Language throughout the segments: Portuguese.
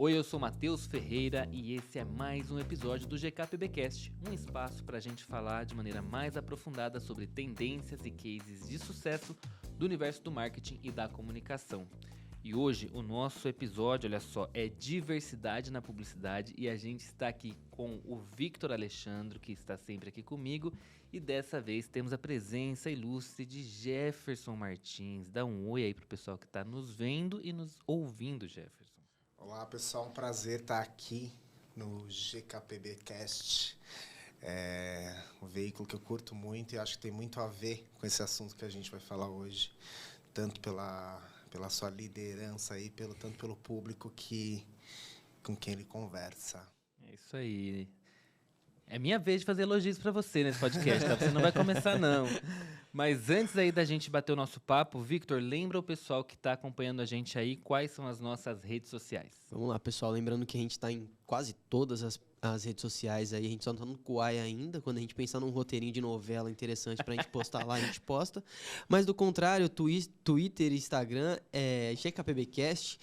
Oi, eu sou Matheus Ferreira e esse é mais um episódio do GKPBcast, um espaço para a gente falar de maneira mais aprofundada sobre tendências e cases de sucesso do universo do marketing e da comunicação. E hoje o nosso episódio, olha só, é diversidade na publicidade e a gente está aqui com o Victor Alexandro, que está sempre aqui comigo, e dessa vez temos a presença ilustre de Jefferson Martins. Dá um oi aí pro pessoal que está nos vendo e nos ouvindo, Jefferson. Olá, pessoal. Um prazer estar aqui no GKPBcast. É um veículo que eu curto muito e acho que tem muito a ver com esse assunto que a gente vai falar hoje, tanto pela sua liderança aí, tanto pelo público com quem ele conversa. É isso aí. É minha vez de fazer elogios pra você nesse podcast, tá? Você não vai começar, não. Mas antes aí da gente bater o nosso papo, Victor, lembra o pessoal que tá acompanhando a gente aí quais são as nossas redes sociais. Vamos lá, pessoal. Lembrando que a gente está em quase todas as redes sociais aí. A gente só não tá no Kuai ainda. Quando a gente pensar num roteirinho de novela interessante pra gente postar lá, a gente posta. Mas do contrário, Twitter e Instagram é GKPBcast.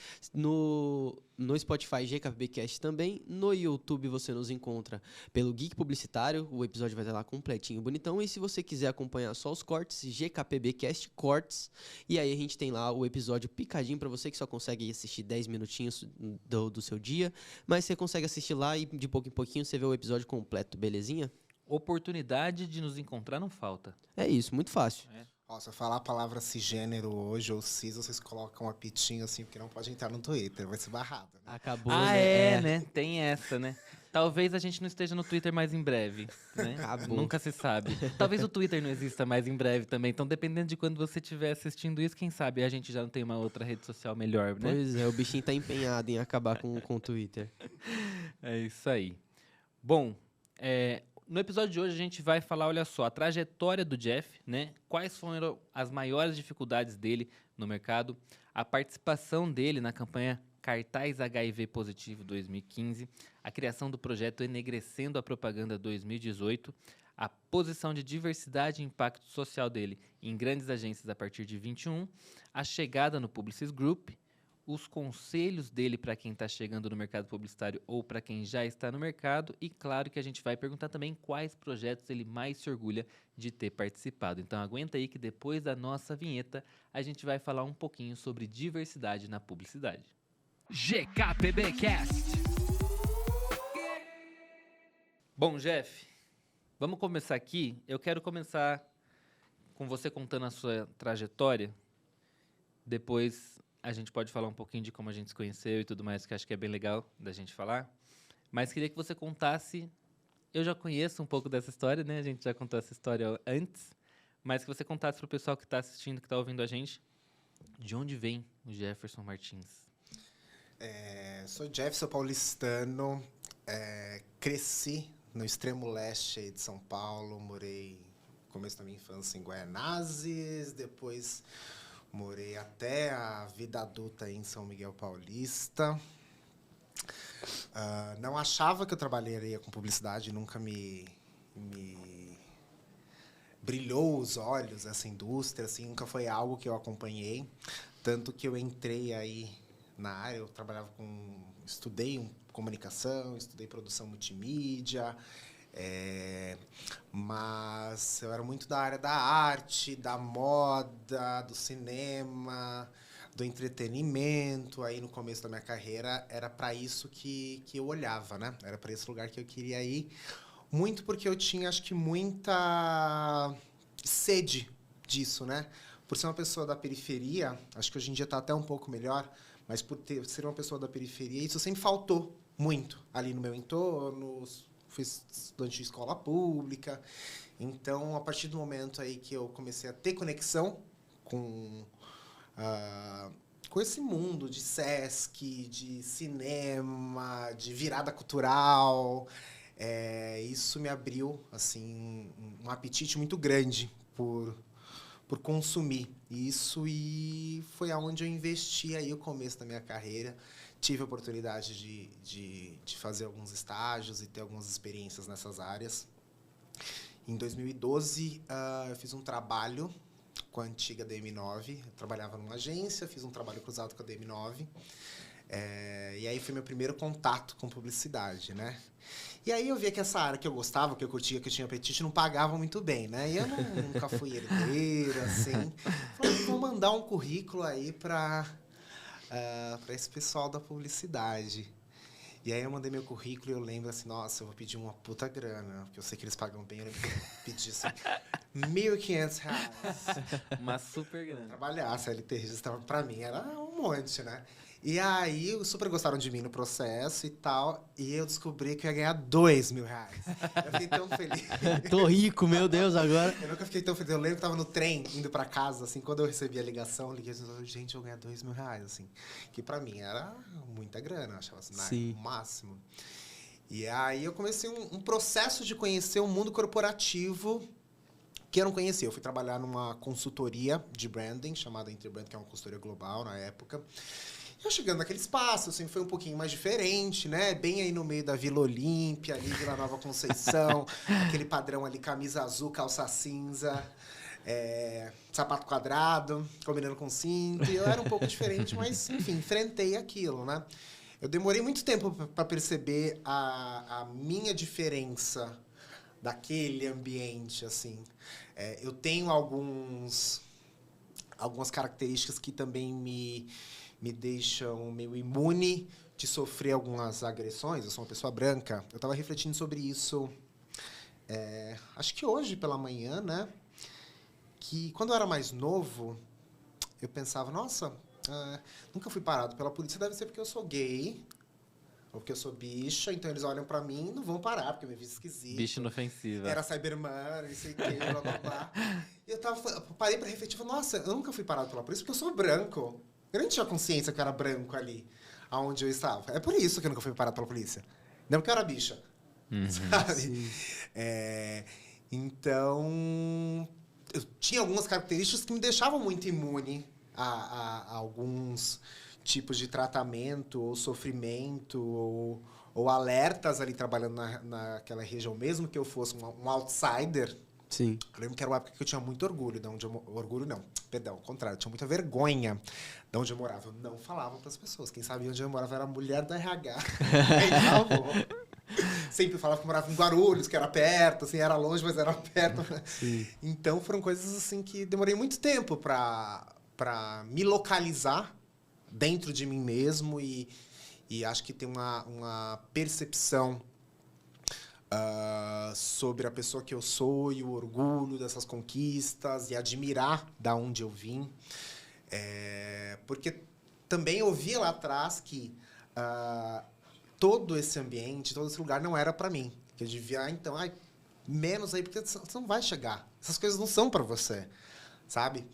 No Spotify, GKPBcast também. No YouTube você nos encontra pelo Geek Publicitário. O episódio vai estar lá completinho, bonitão. E se você quiser acompanhar só os cortes, GKPBcast Cortes. E aí a gente tem lá o episódio picadinho pra você que só consegue assistir 10 minutinhos do seu dia. Mas você consegue assistir lá e de pouco em pouquinho você vê o episódio completo, belezinha? Oportunidade de nos encontrar não falta. É isso, muito fácil. Ó, se eu falar a palavra cisgênero hoje ou cis, vocês colocam um apitinho assim, porque não pode entrar no Twitter, vai ser barrado. Né? Acabou, né? Tem essa, né? Talvez a gente não esteja no Twitter mais em breve, né? Acabou. Nunca se sabe. Talvez o Twitter não exista mais em breve também. Então, dependendo de quando você estiver assistindo isso, quem sabe a gente já não tem uma outra rede social melhor, né? Pois é, o bichinho tá empenhado em acabar com o Twitter. É isso aí. Bom, no episódio de hoje a gente vai falar, olha só, a trajetória do Jeff, né? Quais foram as maiores dificuldades dele no mercado, a participação dele na campanha Cartaz HIV Positivo 2015, a criação do projeto Enegrecendo a Propaganda 2018, a posição de diversidade e impacto social dele em grandes agências a partir de 21, a chegada no Publicis Group, os conselhos dele para quem está chegando no mercado publicitário ou para quem já está no mercado e, claro, que a gente vai perguntar também quais projetos ele mais se orgulha de ter participado. Então, aguenta aí que depois da nossa vinheta a gente vai falar um pouquinho sobre diversidade na publicidade. GKPBcast. Bom, Jeff, vamos começar aqui. Eu quero começar com você contando a sua trajetória. Depois a gente pode falar um pouquinho de como a gente se conheceu e tudo mais, que acho que é bem legal da gente falar. Mas queria que você contasse... Eu já conheço um pouco dessa história, né? A gente já contou essa história antes. Mas que você contasse para o pessoal que está assistindo, que está ouvindo a gente, de onde vem o Jefferson Martins. Sou Jeff, sou paulistano. Cresci no extremo leste aí de São Paulo. Morei no começo da minha infância em Guaianazes. Depois... morei até a vida adulta em São Miguel Paulista. Não achava que eu trabalharia com publicidade, nunca me brilhou os olhos essa indústria, assim, nunca foi algo que eu acompanhei. Tanto que eu entrei aí na área, eu estudei comunicação, estudei produção multimídia, mas eu era muito da área da arte, da moda, do cinema, do entretenimento. Aí no começo da minha carreira era para isso que eu olhava, né? Era para esse lugar que eu queria ir, muito porque eu tinha, acho que, muita sede disso, né? Por ser uma pessoa da periferia, acho que hoje em dia está até um pouco melhor, mas por ser uma pessoa da periferia, isso sempre faltou muito ali no meu entorno. Fui estudante de escola pública. Então, a partir do momento aí que eu comecei a ter conexão com esse mundo de Sesc, de cinema, de virada cultural, isso me abriu assim, um apetite muito grande por consumir isso, e foi aonde eu investi aí o começo da minha carreira. Tive a oportunidade de fazer alguns estágios e ter algumas experiências nessas áreas. Em 2012, eu fiz um trabalho com a antiga DM9. Eu trabalhava numa agência, fiz um trabalho cruzado com a DM9. E aí foi meu primeiro contato com publicidade, né? E aí eu via que essa área que eu gostava, que eu curtia, que eu tinha apetite, não pagava muito bem, né? E eu nunca fui herdeiro, assim. Falei, vou mandar um currículo aí para esse pessoal da publicidade. E aí eu mandei meu currículo e eu lembro assim, nossa, eu vou pedir uma puta grana, porque eu sei que eles pagam bem, eu lembro que eu pedi assim, R$ 1.500. Uma super grande. Trabalhar, a CLT registrava pra mim, era um monte, né? E aí, super gostaram de mim no processo e tal, e eu descobri que eu ia ganhar R$ 2.000. Eu fiquei tão feliz. Tô rico, meu Deus, agora. Eu nunca fiquei tão feliz. Eu lembro que tava no trem, indo pra casa, assim, quando eu recebi a ligação, eu liguei assim, gente, eu vou ganhar R$ 2.000, assim. Que pra mim era muita grana, eu achava assim, o máximo. E aí eu comecei um processo de conhecer o mundo corporativo que eu não conhecia. Eu fui trabalhar numa consultoria de branding, chamada Interbrand, que é uma consultoria global na época. Eu chegando naquele espaço, assim, foi um pouquinho mais diferente, né? Bem aí no meio da Vila Olímpia, ali, Vila Nova Conceição, aquele padrão ali, camisa azul, calça cinza, sapato quadrado, combinando com cinto. E eu era um pouco diferente, mas, enfim, enfrentei aquilo, né? Eu demorei muito tempo para perceber a minha diferença daquele ambiente, assim. Eu tenho algumas características que também me deixam meio imune de sofrer algumas agressões. Eu sou uma pessoa branca. Eu estava refletindo sobre isso, acho que hoje pela manhã, né? Que quando eu era mais novo, eu pensava, nossa, nunca fui parado pela polícia, deve ser porque eu sou gay, ou porque eu sou bicha, então eles olham pra mim e não vão parar, porque eu me vi esquisito. Bicho inofensiva. Era Cyberman, não sei o que, blá, blá, blá. E eu parei pra refletir, falei, nossa, eu nunca fui parado pela polícia porque eu sou branco. Eu nem tinha consciência que eu era branco ali, aonde eu estava. É por isso que eu nunca fui parado pela polícia. Não porque eu era bicha, sabe? Então, eu tinha algumas características que me deixavam muito imune a alguns tipos de tratamento ou sofrimento ou alertas ali trabalhando naquela região, mesmo que eu fosse um outsider. Sim. Eu lembro que era uma época que eu tinha muito orgulho de onde eu orgulho não, perdão, ao contrário, eu tinha muita vergonha de onde eu morava. Eu não falava para as pessoas. Quem sabia onde eu morava era a mulher da RH. Sempre falava que eu morava em Guarulhos, que era perto, assim, era longe, mas era perto. Sim. Então foram coisas assim que demorei muito tempo para me localizar dentro de mim mesmo e acho que tem uma percepção sobre a pessoa que eu sou e o orgulho dessas conquistas e admirar da onde eu vim. Porque também eu vi lá atrás que todo esse ambiente, todo esse lugar não era para mim. Que eu devia, então, menos aí, porque você não vai chegar. Essas coisas não são para você, sabe?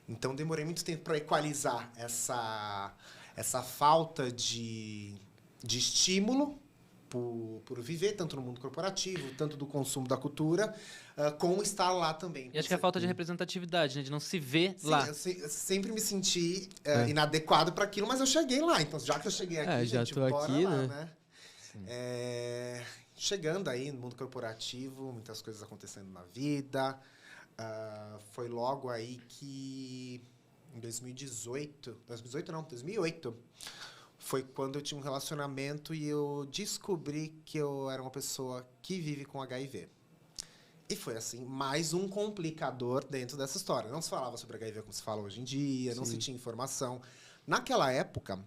Então, demorei muito tempo para equalizar essa falta de estímulo por viver, tanto no mundo corporativo, tanto do consumo da cultura, com estar lá também. E acho que é a falta de representatividade, né? De não se ver lá. Eu sempre me senti inadequado para aquilo, mas eu cheguei lá. Então, já que eu cheguei aqui, já gente, tô bora aqui, lá, né? Chegando aí no mundo corporativo, muitas coisas acontecendo na vida. Foi logo aí que, em 2008, foi quando eu tinha um relacionamento e eu descobri que eu era uma pessoa que vive com HIV. E foi, assim, mais um complicador dentro dessa história. Não se falava sobre HIV como se fala hoje em dia, não se tinha informação. Naquela época,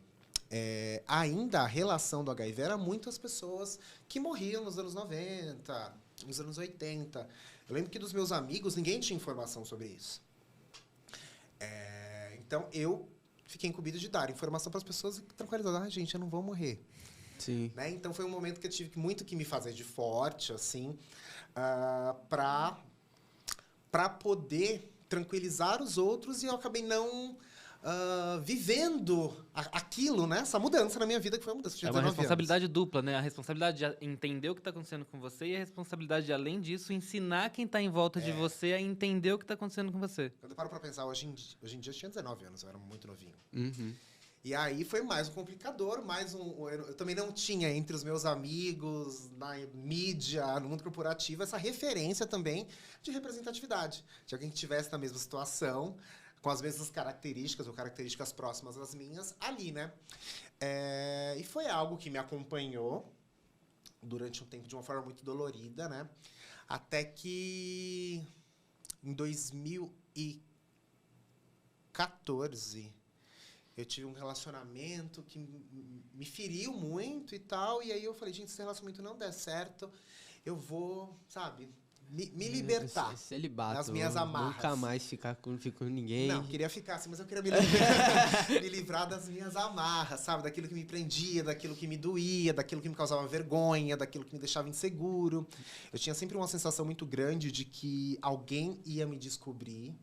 ainda a relação do HIV era muitas pessoas que morriam nos anos 90, nos anos 80. Eu lembro que dos meus amigos, ninguém tinha informação sobre isso. Então, eu fiquei incumbido de dar informação para as pessoas e tranquilizar, gente, eu não vou morrer. Sim. Né? Então, foi um momento que eu tive muito que me fazer de forte, assim, para poder tranquilizar os outros, e eu acabei não vivendo aquilo, né? Essa mudança na minha vida, que foi uma mudança de 19 uma responsabilidade anos. dupla, né? A responsabilidade de entender o que está acontecendo com você e a responsabilidade de, além disso, ensinar quem está em volta de você a entender o que está acontecendo com você. Quando eu paro para pensar, hoje em dia eu tinha 19 anos, eu era muito novinho. Uhum. E aí foi mais um complicador, eu também não tinha entre os meus amigos, na mídia, no mundo corporativo, essa referência também de representatividade. De alguém que estivesse na mesma situação, com as mesmas características ou características próximas às minhas ali, né? E foi algo que me acompanhou durante um tempo de uma forma muito dolorida, né? Até que em 2014 eu tive um relacionamento que me feriu muito e tal, e aí eu falei, gente, se esse relacionamento não der certo, eu vou, sabe, me libertar Celibato. das minhas amarras. Nunca mais ficar com ninguém. Não, queria ficar assim, mas eu queria me livrar das minhas amarras, sabe? Daquilo que me prendia, daquilo que me doía, daquilo que me causava vergonha, daquilo que me deixava inseguro. Eu tinha sempre uma sensação muito grande de que alguém ia me descobrir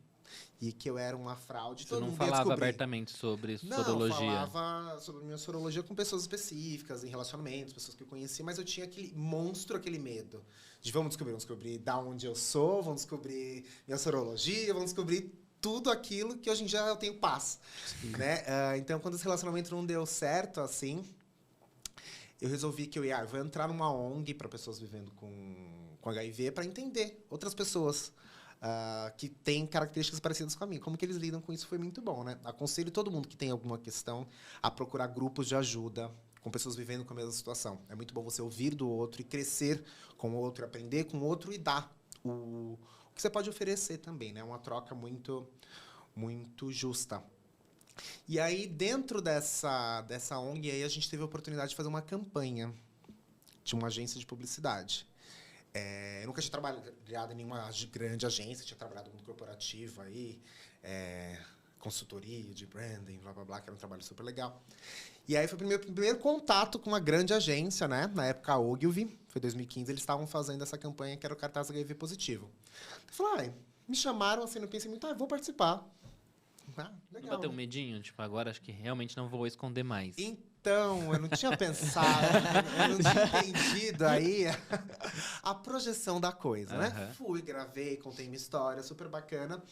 e que eu era uma fraude. Você não falava abertamente sobre sorologia? Não, eu falava sobre minha sorologia com pessoas específicas, em relacionamentos, pessoas que eu conhecia, mas eu tinha aquele monstro, aquele medo de vamos descobrir da onde eu sou, vamos descobrir minha sorologia, vamos descobrir tudo aquilo que hoje em dia eu tenho paz, né? Então, quando esse relacionamento não deu certo, assim, eu resolvi que eu vou entrar numa ONG para pessoas vivendo com HIV para entender outras pessoas que têm características parecidas com a minha. Como que eles lidam com isso foi muito bom, né? Aconselho todo mundo que tem alguma questão a procurar grupos de ajuda com pessoas vivendo com a mesma situação. É muito bom você ouvir do outro e crescer com o outro, aprender com o outro e dar o que você pode oferecer também, né? Uma troca muito, muito justa. E aí, dentro dessa ONG, aí a gente teve a oportunidade de fazer uma campanha de uma agência de publicidade. Eu nunca tinha trabalhado em nenhuma grande agência, tinha trabalhado no mundo corporativo aí, consultoria de branding, blá, blá, blá, que era um trabalho super legal. E aí foi o meu primeiro contato com uma grande agência, né? Na época, a Ogilvy, foi 2015, eles estavam fazendo essa campanha que era o cartaz HIV positivo. Eu falei, me chamaram assim, não pensei muito, eu vou participar. Legal. Não bateu um medinho? Tipo, agora acho que realmente não vou esconder mais. Então, eu não tinha pensado, eu não tinha entendido aí a projeção da coisa, né? Fui, gravei, contei minha história, super bacana.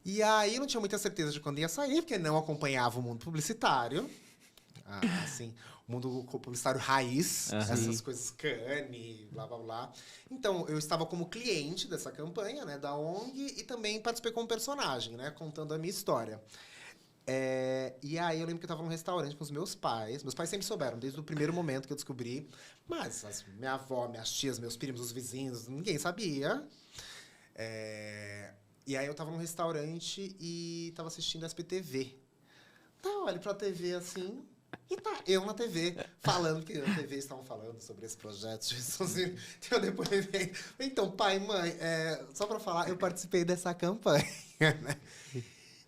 E aí eu não tinha muita certeza de quando ia sair, porque não acompanhava o mundo publicitário. Assim, o mundo publicitário raiz, essas coisas Cannes, blá, blá, blá. Então, eu estava como cliente dessa campanha, né, da ONG, e também participei como personagem, né, contando a minha história. E aí eu lembro que eu estava num restaurante com os meus pais. Meus pais sempre souberam, desde o primeiro momento que eu descobri. Mas minha avó, minhas tias, meus primos, os vizinhos, ninguém sabia. E aí eu estava num restaurante e estava assistindo SPTV. Então, olho pra TV assim... E tá, eu na TV, falando que na TV estavam falando sobre esse projeto. Então, depois, então, pai, mãe, só pra falar, eu participei dessa campanha, né?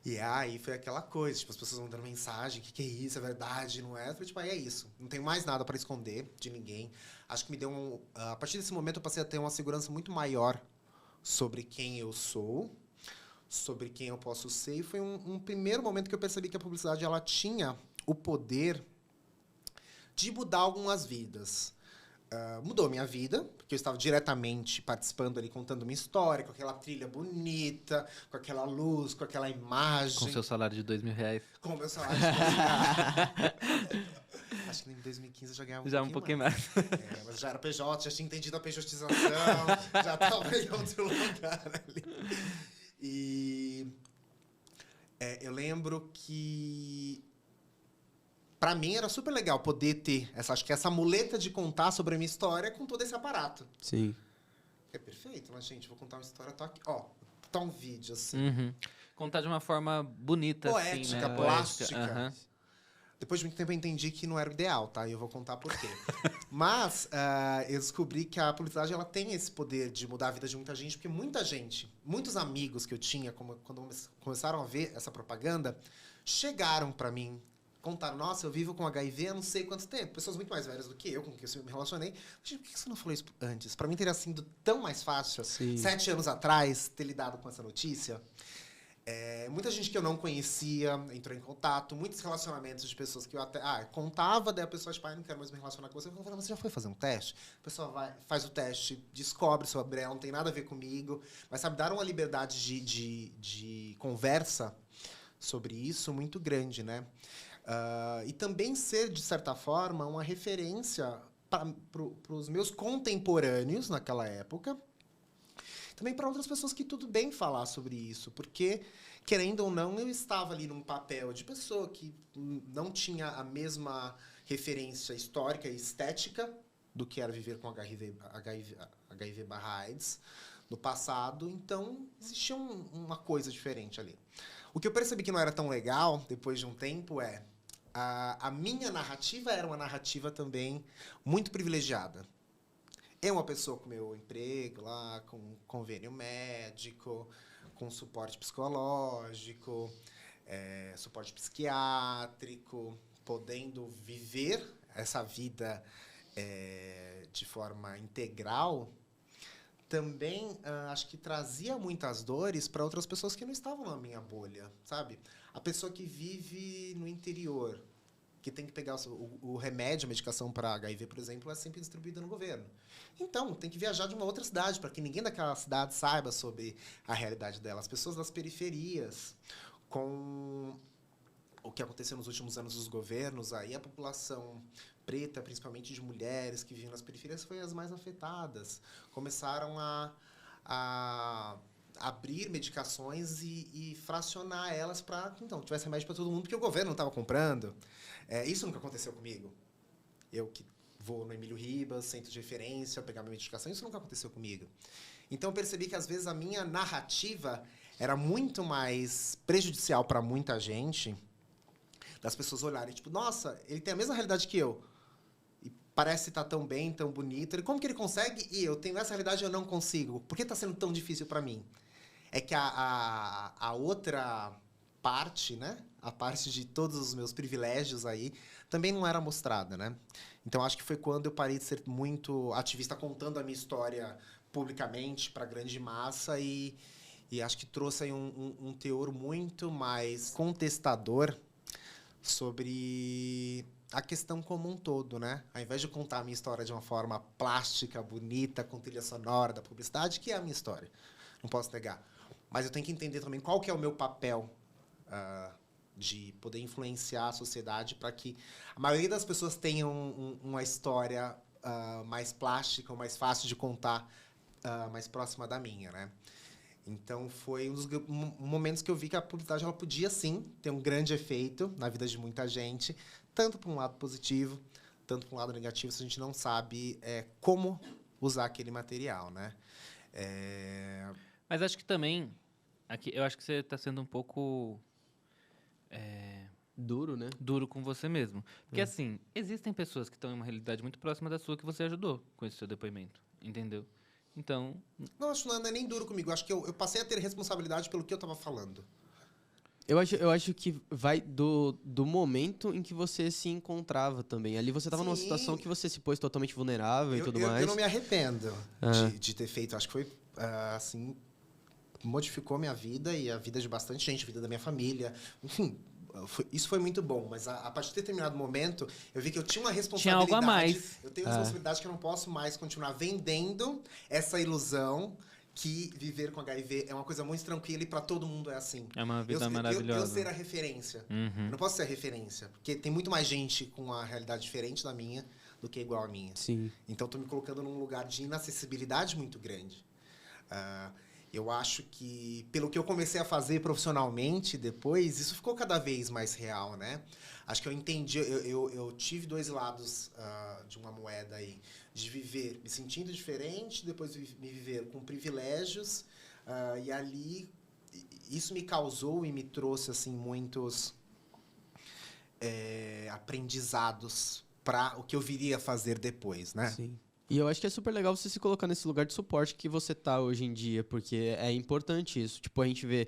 E aí foi aquela coisa, tipo, as pessoas mandando mensagem, o que é isso, é verdade, não é? Eu falei, tipo, é isso, não tenho mais nada pra esconder de ninguém. Acho que me deu a partir desse momento eu passei a ter uma segurança muito maior sobre quem eu sou, sobre quem eu posso ser. E foi um primeiro momento que eu percebi que a publicidade, ela tinha o poder de mudar algumas vidas. Mudou minha vida, porque eu estava diretamente participando ali, contando uma história, com aquela trilha bonita, com aquela luz, com aquela imagem. Com seu salário de R$2.000. Com o meu salário de R$2.000. Acho que em 2015 eu já ganhava um pouquinho mais. Mas já era PJ, já tinha entendido a pejotização, já estava em outro lugar ali. E eu lembro que pra mim era super legal poder ter essa muleta de contar sobre a minha história com todo esse aparato. Sim. É perfeito, mas, gente, vou contar uma história, tô aqui. Ó, tá um vídeo, assim. Contar de uma forma bonita, poética, assim, né? plástica. Depois de muito tempo eu entendi que não era o ideal, tá? E eu vou contar por quê. Mas eu descobri que a publicidade, ela tem esse poder de mudar a vida de muita gente, porque muita gente, muitos amigos que eu tinha, quando começaram a ver essa propaganda, chegaram pra mim, contaram, nossa, eu vivo com HIV há não sei quanto tempo. Pessoas muito mais velhas do que eu, com quem eu me relacionei. Gente, por que você não falou isso antes? Pra mim teria sido tão mais fácil, 7 anos atrás, ter lidado com essa notícia. Muita gente que eu não conhecia entrou em contato, muitos relacionamentos de pessoas que eu até contava, daí a pessoa, tipo, não quero mais me relacionar com você. Eu falava, você já foi fazer um teste? A pessoa faz o teste, descobre sobre ela, não tem nada a ver comigo. Mas, sabe, dar uma liberdade de conversa sobre isso muito grande, né? E também ser, de certa forma, uma referência para os meus contemporâneos naquela época. Também para outras pessoas que tudo bem falar sobre isso. Porque querendo ou não, eu estava ali num papel de pessoa que não tinha a mesma referência histórica e estética do que era viver com HIV/AIDS no passado. Então, existia uma coisa diferente ali. O que eu percebi que não era tão legal, depois de um tempo, é a minha narrativa era uma narrativa também muito privilegiada. Eu, uma pessoa com meu emprego lá, com convênio médico, com suporte psicológico, suporte psiquiátrico, podendo viver essa vida de forma integral, também acho que trazia muitas dores para outras pessoas que não estavam na minha bolha, sabe? A pessoa que vive no interior, que tem que pegar o remédio, a medicação para HIV, por exemplo, é sempre distribuída no governo. Então, tem que viajar de uma outra cidade, para que ninguém daquela cidade saiba sobre a realidade dela. As pessoas das periferias, com o que aconteceu nos últimos anos dos governos, aí a população preta, principalmente de mulheres que vivem nas periferias, foi as mais afetadas. Começaram a abrir medicações e fracionar elas para que então tivesse remédio para todo mundo, porque o governo não estava comprando. Isso nunca aconteceu comigo. Eu que vou no Emílio Ribas, centro de referência, pegar minha medicação, isso nunca aconteceu comigo. Então eu percebi que às vezes a minha narrativa era muito mais prejudicial para muita gente, das pessoas olharem, tipo, nossa, ele tem a mesma realidade que eu. E parece estar tão bem, tão bonito. E como que ele consegue? E eu tenho essa realidade e eu não consigo. Por que está sendo tão difícil para mim? É que a outra parte, né? A parte de todos os meus privilégios aí, também não era mostrada, né? Então, acho que foi quando eu parei de ser muito ativista contando a minha história publicamente para a grande massa e acho que trouxe aí um teor muito mais contestador sobre a questão como um todo, né? Ao invés de contar a minha história de uma forma plástica, bonita, com trilha sonora da publicidade, que é a minha história. Não posso negar. Mas eu tenho que entender também qual que é o meu papel de poder influenciar a sociedade para que a maioria das pessoas tenham uma história mais plástica, ou mais fácil de contar, mais próxima da minha, né? Então, foi um dos momentos que eu vi que a publicidade ela podia, sim, ter um grande efeito na vida de muita gente, tanto para um lado positivo, tanto para um lado negativo, se a gente não sabe como usar aquele material, né? Mas acho que também, aqui, eu acho que você está sendo um pouco Duro, né? duro com você mesmo. Porque, assim, existem pessoas que estão em uma realidade muito próxima da sua que você ajudou com esse seu depoimento, entendeu? Então... Não, acho que não é nem duro comigo. Acho que eu passei a ter responsabilidade pelo que eu estava falando. Eu acho que vai do momento em que você se encontrava também. Ali você estava numa situação que você se pôs totalmente vulnerável e tudo mais. Eu não me arrependo de ter feito. Acho que foi, assim, modificou minha vida e a vida de bastante gente, a vida da minha família. Enfim, isso foi muito bom. Mas a partir de determinado momento, eu vi que eu tinha uma responsabilidade. Tinha algo a mais. Eu tenho uma responsabilidade que eu não posso mais continuar vendendo essa ilusão que viver com HIV é uma coisa muito tranquila e para todo mundo é assim. É uma vida maravilhosa. Eu ser a referência. Uhum. Eu não posso ser a referência, porque tem muito mais gente com uma realidade diferente da minha do que igual à minha. Sim. Então, estou me colocando num lugar de inacessibilidade muito grande. Eu acho que, pelo que eu comecei a fazer profissionalmente depois, isso ficou cada vez mais real, né? Acho que eu entendi, eu tive dois lados de uma moeda aí, de viver me sentindo diferente, depois me viver com privilégios, e ali isso me causou e me trouxe assim muitos aprendizados para o que eu viria a fazer depois, né? Sim. E eu acho que é super legal você se colocar nesse lugar de suporte que você tá hoje em dia, porque é importante isso. Tipo, a gente vê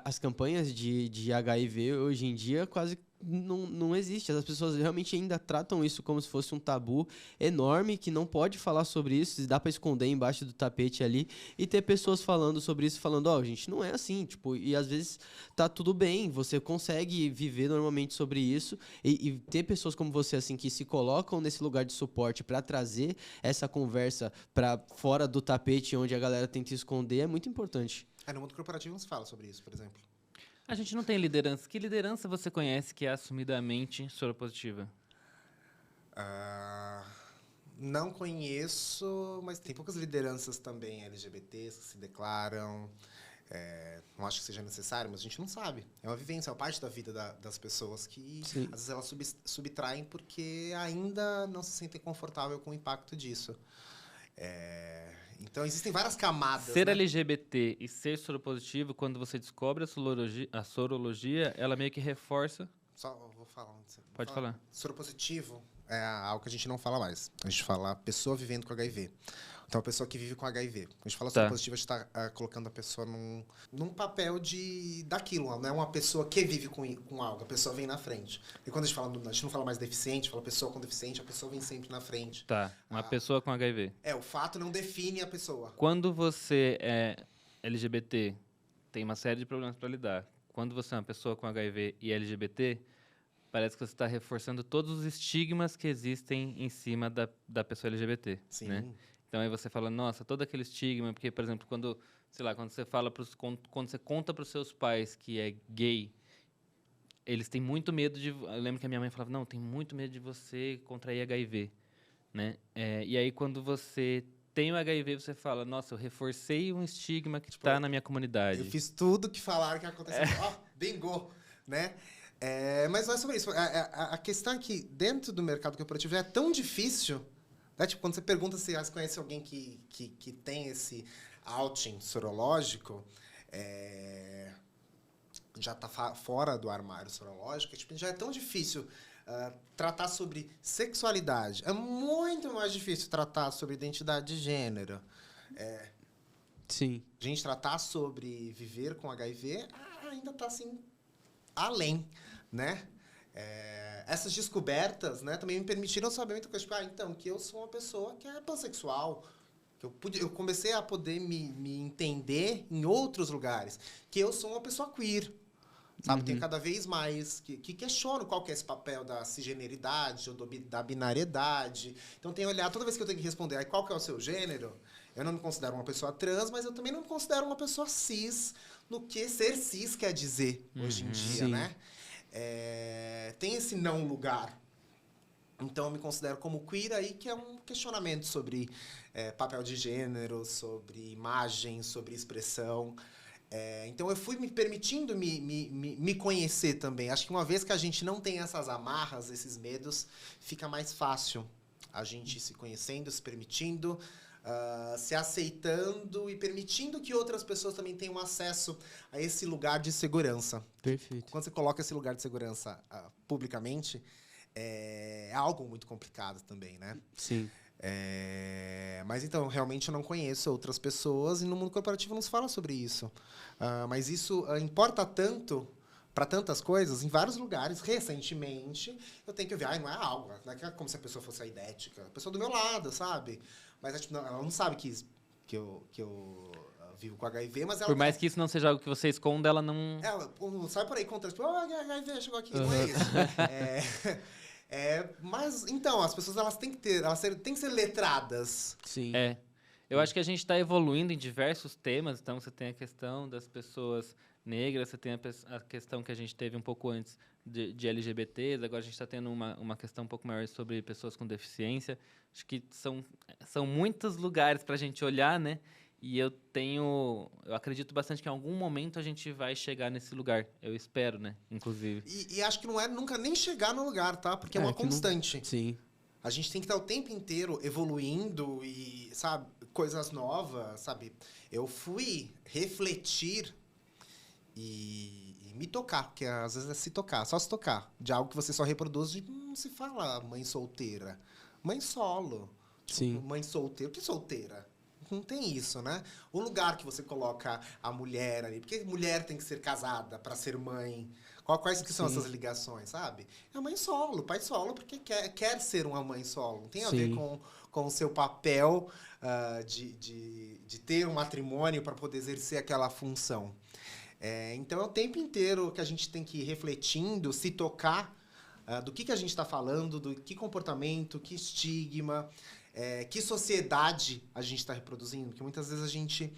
as campanhas de HIV hoje em dia quase não existe. As pessoas realmente ainda tratam isso como se fosse um tabu enorme, que não pode falar sobre isso, dá para esconder embaixo do tapete ali, e ter pessoas falando sobre isso, falando, gente, não é assim, tipo, e às vezes tá tudo bem, você consegue viver normalmente sobre isso, e ter pessoas como você, assim, que se colocam nesse lugar de suporte para trazer essa conversa para fora do tapete, onde a galera tenta esconder, é muito importante. No mundo corporativo não se fala sobre isso, por exemplo. A gente não tem liderança. Que liderança você conhece que é assumidamente soropositiva? Não conheço, mas tem poucas lideranças também LGBTs que se declaram. Não acho que seja necessário, mas a gente não sabe. É uma vivência, é uma parte da vida das pessoas que, Sim. às vezes, elas subtraem porque ainda não se sentem confortável com o impacto disso. Então, existem várias camadas. Ser né? LGBT e ser soropositivo, quando você descobre a sorologia, ela meio que reforça. Só vou falar. Pode falar. Soropositivo é algo que a gente não fala mais. A gente fala pessoa vivendo com HIV. Então, a pessoa que vive com HIV. Quando a gente fala soropositivo, a gente está colocando a pessoa num papel daquilo. Não é uma pessoa que vive com algo. A pessoa vem na frente. E quando a gente não fala mais deficiente, fala pessoa com deficiente, a pessoa vem sempre na frente. Tá, uma pessoa com HIV. O fato não define a pessoa. Quando você é LGBT, tem uma série de problemas para lidar. Quando você é uma pessoa com HIV e LGBT, parece que você está reforçando todos os estigmas que existem em cima da pessoa LGBT. Sim. Né? Então aí você fala, nossa, todo aquele estigma, porque, por exemplo, quando você fala quando você conta para os seus pais que é gay, eles têm muito medo de. Eu lembro que a minha mãe falava, não, tem muito medo de você contrair HIV, né? E aí quando você tem o HIV, você fala, nossa, eu reforcei um estigma que está na minha comunidade. Eu fiz tudo que falaram que aconteceu. Bingo, né? Mas não é sobre isso. A questão é que dentro do mercado corporativo já é tão difícil. Né? Tipo, quando você pergunta se você conhece alguém que tem esse outing sorológico, já está fora do armário sorológico, tipo, já é tão difícil tratar sobre sexualidade. É muito mais difícil tratar sobre identidade de gênero. Sim. A gente tratar sobre viver com HIV ainda está assim, além, né? Essas descobertas, né, também me permitiram saber muita coisa. Tipo, então, que eu sou uma pessoa que é pansexual. Que eu comecei a poder me entender em outros lugares. Que eu sou uma pessoa queer. Sabe? Tem cada vez mais que questiono qual que é esse papel da cisgeneridade ou da binariedade. Então, tenho olhado, toda vez que eu tenho que responder qual que é o seu gênero, eu não me considero uma pessoa trans, mas eu também não me considero uma pessoa cis, no que ser cis quer dizer hoje em dia, Sim. né? Tem esse não lugar. Então, eu me considero como queer aí, que é um questionamento sobre papel de gênero, sobre imagem, sobre expressão. Então, eu fui me permitindo me conhecer também. Acho que uma vez que a gente não tem essas amarras, esses medos, fica mais fácil a gente se conhecendo, se permitindo, se aceitando e permitindo que outras pessoas também tenham acesso a esse lugar de segurança. Perfeito. Quando você coloca esse lugar de segurança publicamente, é algo muito complicado também, né? Sim. Mas então, realmente eu não conheço outras pessoas e no mundo corporativo não se fala sobre isso. Mas isso importa tanto para tantas coisas em vários lugares. Recentemente, eu tenho que ver, não é algo, não é como se a pessoa fosse idética, a pessoa do meu lado, sabe? Mas tipo, ela não sabe que eu vivo com HIV, mas ela... Por mais que isso não seja algo que você esconda, ela não... Ela sai por aí contando, tipo, HIV chegou aqui, não é isso. Mas, então, as pessoas elas têm que ser letradas. Sim. Eu acho que a gente está evoluindo em diversos temas. Então, você tem a questão das pessoas negras, você tem a questão que a gente teve um pouco antes de LGBTs, agora a gente está tendo uma questão um pouco maior sobre pessoas com deficiência. Acho que são muitos lugares para a gente olhar, né? E eu acredito bastante que em algum momento a gente vai chegar nesse lugar. Eu espero, né? Inclusive. E acho que não é nunca nem chegar no lugar, tá? Porque é uma constante. Sim. A gente tem que estar o tempo inteiro evoluindo e, sabe, coisas novas, sabe? Eu fui refletir e me tocar, porque às vezes é se tocar, só se tocar. De algo que você só reproduz, não se fala mãe solteira. Mãe solo. Sim. Mãe solteira. O que solteira? Não tem isso, né? O lugar que você coloca a mulher ali. Porque mulher tem que ser casada para ser mãe. Quais que são essas ligações, sabe? É mãe solo, pai solo, porque quer ser uma mãe solo. Não tem a ver com o seu papel de ter um matrimônio para poder exercer aquela função. Então, é o tempo inteiro que a gente tem que ir refletindo, se tocar do que a gente está falando, do que comportamento, que estigma... que sociedade a gente está reproduzindo? Porque muitas vezes a gente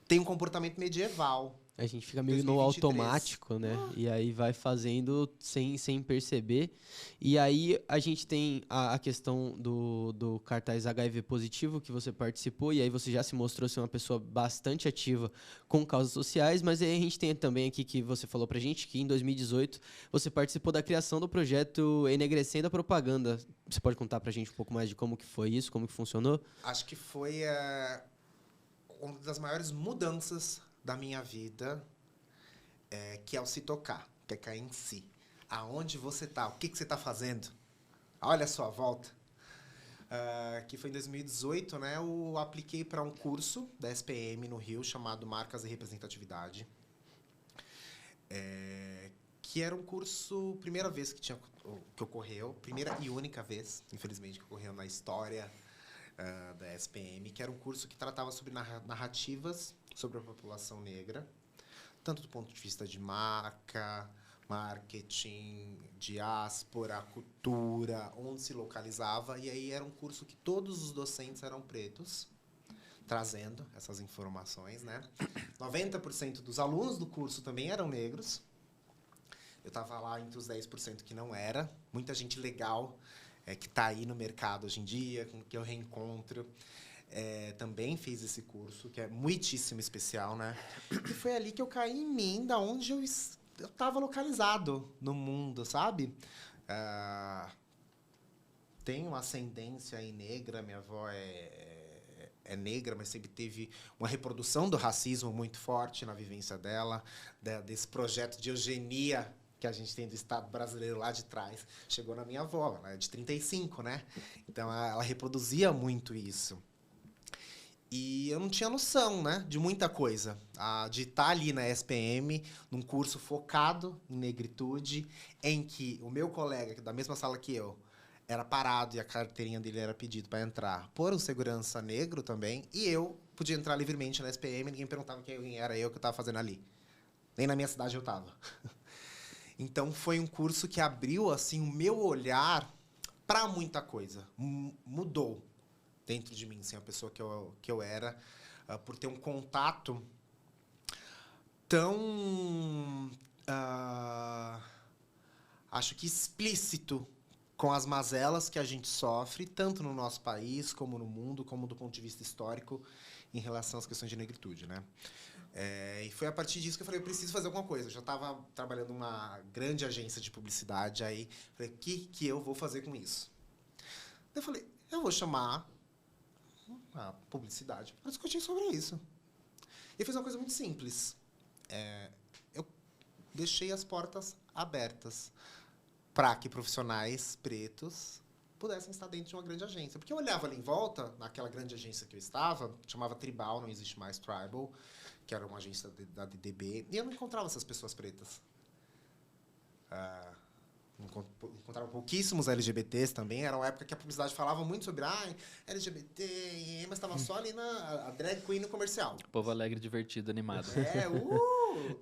tem um comportamento medieval. A gente fica meio no 2023. automático, né? E aí vai fazendo sem perceber. E aí a gente tem a questão do cartaz HIV positivo que você participou, e aí você já se mostrou ser uma pessoa bastante ativa com causas sociais, mas aí a gente tem também aqui que você falou pra gente que em 2018 você participou da criação do projeto Enegrecendo a Propaganda. Você pode contar pra gente um pouco mais de como que foi isso, como que funcionou? Acho que foi uma das maiores mudanças da minha vida, que é o se tocar, que é cair em si. Aonde você tá? O que você tá fazendo? Olha a sua volta. Que foi em 2018, né? Eu apliquei para um curso da SPM no Rio, chamado Marcas e Representatividade. Que era um curso, primeira vez que ocorreu, primeira e única vez, infelizmente, que ocorreu na história da SPM, que era um curso que tratava sobre narrativas sobre a população negra, tanto do ponto de vista de marca, marketing, diáspora, cultura, onde se localizava. E aí era um curso que todos os docentes eram pretos, trazendo essas informações, né? 90% dos alunos do curso também eram negros. Eu estava lá entre os 10% que não era. Muita gente legal que está aí no mercado hoje em dia, com que eu reencontro. Também fez esse curso, que é muitíssimo especial, né? E foi ali que eu caí em mim, da onde eu estava localizado no mundo, sabe? Tenho uma ascendência aí negra, minha avó é negra, mas sempre teve uma reprodução do racismo muito forte na vivência dela, desse projeto de eugenia que a gente tem do Estado brasileiro lá de trás. Chegou na minha avó, ela é de 35, né? Então, ela reproduzia muito isso. E eu não tinha noção, né, de muita coisa. De estar ali na SPM, num curso focado em negritude, em que o meu colega, da mesma sala que eu, era parado e a carteirinha dele era pedido para entrar por um segurança negro também, e eu podia entrar livremente na SPM, ninguém perguntava quem era eu que eu estava fazendo ali. Nem na minha cidade eu estava. Então, foi um curso que abriu assim, o meu olhar para muita coisa. Mudou dentro de mim, assim, a pessoa que eu era, por ter um contato tão, acho que explícito, com as mazelas que a gente sofre, tanto no nosso país, como no mundo, como do ponto de vista histórico, em relação às questões de negritude, né? E foi a partir disso que eu falei, eu preciso fazer alguma coisa. Eu já estava trabalhando numa grande agência de publicidade, aí falei, o que eu vou fazer com isso? Eu falei, eu vou chamar a publicidade para discutir sobre isso. E fiz uma coisa muito simples. Eu deixei as portas abertas para que profissionais pretos pudessem estar dentro de uma grande agência. Porque eu olhava ali em volta, naquela grande agência que eu estava, chamava Tribal, não existe mais Tribal, que era uma agência da DDB, e eu não encontrava essas pessoas pretas. Encontrava pouquíssimos LGBTs também. Era uma época que a publicidade falava muito sobre LGBT, mas estava só ali a drag queen no comercial. Povo alegre, divertido, animado.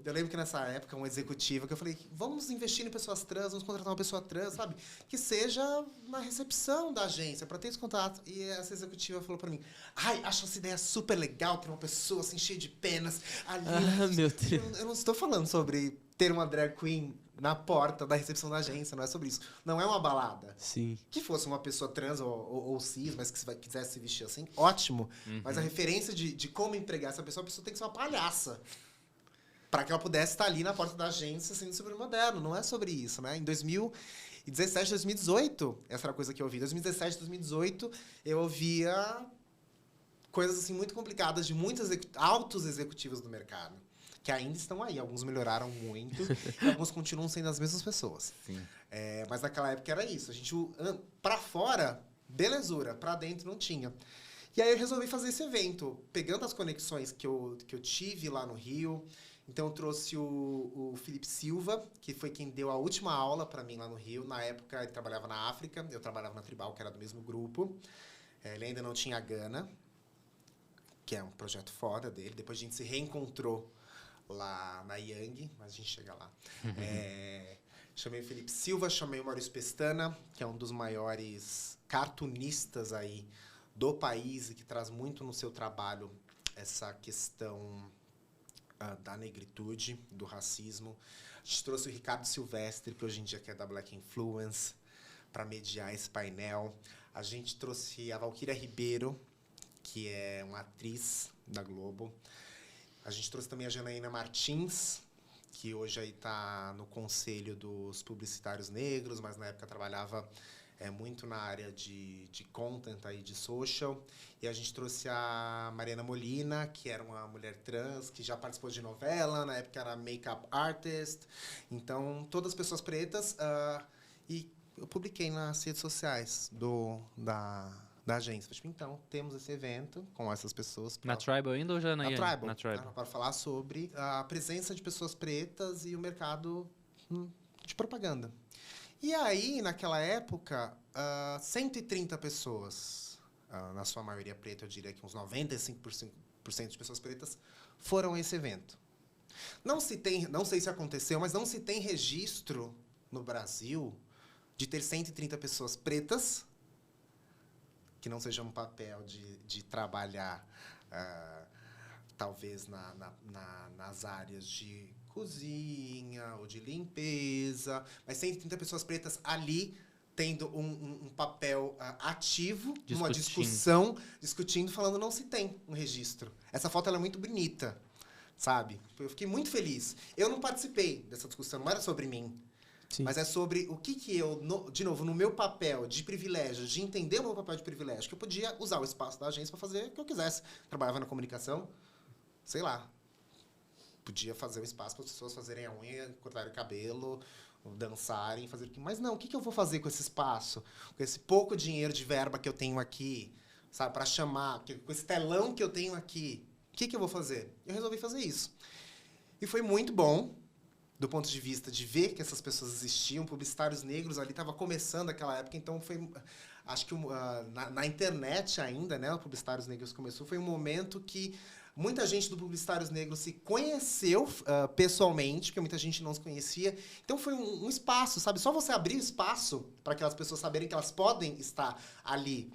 Eu lembro que nessa época, um executivo que eu falei, vamos investir em pessoas trans, vamos contratar uma pessoa trans, sabe? Que seja na recepção da agência, para ter esse contato. E essa executiva falou para mim, acho essa ideia super legal, ter uma pessoa assim, cheia de penas ali. Meu Deus. Eu não estou falando sobre ter uma drag queen na porta da recepção da agência, não é sobre isso. Não é uma balada. Sim. Que fosse uma pessoa trans ou cis, mas que quisesse se vestir assim, ótimo. Mas a referência de como empregar essa pessoa tem que ser uma palhaça. Para que ela pudesse estar ali na porta da agência sendo super moderno. Não é sobre isso, né? Em 2017, 2018, essa era a coisa que eu ouvi. 2017, 2018, eu ouvia coisas assim muito complicadas de muitos altos executivos do mercado. Que ainda estão aí. Alguns melhoraram muito e alguns continuam sendo as mesmas pessoas. Sim. Mas naquela época era isso. A gente, pra fora, belezura. Pra dentro, não tinha. E aí eu resolvi fazer esse evento. Pegando as conexões que eu tive lá no Rio. Então, eu trouxe o Felipe Silva, que foi quem deu a última aula para mim lá no Rio. Na época, ele trabalhava na África. Eu trabalhava na Tribal, que era do mesmo grupo. Ele ainda não tinha Gana, que é um projeto foda dele. Depois a gente se reencontrou lá na Yang, mas a gente chega lá. Chamei o Felipe Silva, chamei o Maurício Pestana, que é um dos maiores cartunistas aí do país e que traz muito no seu trabalho essa questão da negritude, do racismo. A gente trouxe o Ricardo Silvestre, que hoje em dia é da Black Influence, para mediar esse painel. A gente trouxe a Valquíria Ribeiro, que é uma atriz da Globo. A gente trouxe também a Janaína Martins, que hoje aí está no Conselho dos Publicitários Negros, mas na época trabalhava muito na área de content, aí, de social. E a gente trouxe a Mariana Molina, que era uma mulher trans, que já participou de novela, na época era make-up artist. Então, todas pessoas pretas. E eu publiquei nas redes sociais da agência. Tipo, então, temos esse evento com essas pessoas. Na Tribal ainda ou já na Tribal? Na Tribal. Para falar sobre a presença de pessoas pretas e o mercado de propaganda. E aí, naquela época, 130 pessoas, na sua maioria preta, eu diria que uns 95% de pessoas pretas, foram a esse evento. Não sei se aconteceu, mas não se tem registro no Brasil de ter 130 pessoas pretas, que não seja um papel de trabalhar, talvez, nas áreas de cozinha ou de limpeza, mas 130 pessoas pretas ali tendo um papel ativo, numa discussão, discutindo, falando, não se tem um registro. Essa foto ela é muito bonita, sabe? Eu fiquei muito feliz. Eu não participei dessa discussão, não era sobre mim. Sim. Mas é sobre o que eu, de novo, no meu papel de privilégio, de entender o meu papel de privilégio, que eu podia usar o espaço da agência para fazer o que eu quisesse. Trabalhava na comunicação, sei lá. Podia fazer o espaço para as pessoas fazerem a unha, cortarem o cabelo, dançarem, fazer o que. Mas não, o que eu vou fazer com esse espaço? Com esse pouco dinheiro de verba que eu tenho aqui, sabe, para chamar, com esse telão que eu tenho aqui, o que eu vou fazer? Eu resolvi fazer isso. E foi muito bom, do ponto de vista de ver que essas pessoas existiam, publicitários negros ali, estava começando aquela época, então foi, acho que na internet ainda, né, o Publicitários Negros começou, foi um momento que muita gente do Publicitários Negros se conheceu pessoalmente, porque muita gente não se conhecia. Então foi um espaço, sabe? Só você abrir o espaço para aquelas pessoas saberem que elas podem estar ali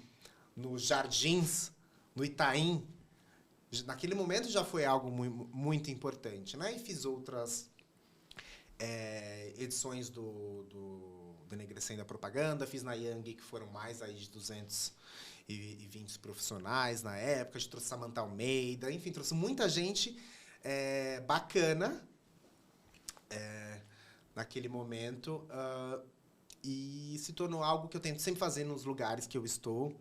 nos Jardins, no Itaim. Naquele momento já foi algo muito importante, né? E fiz outras edições do Enegrecendo a Propaganda. Fiz na Young, que foram mais aí de 220 profissionais na época. A gente trouxe Samantha Almeida, enfim, trouxe muita gente bacana naquele momento, e se tornou algo que eu tento sempre fazer nos lugares que eu estou.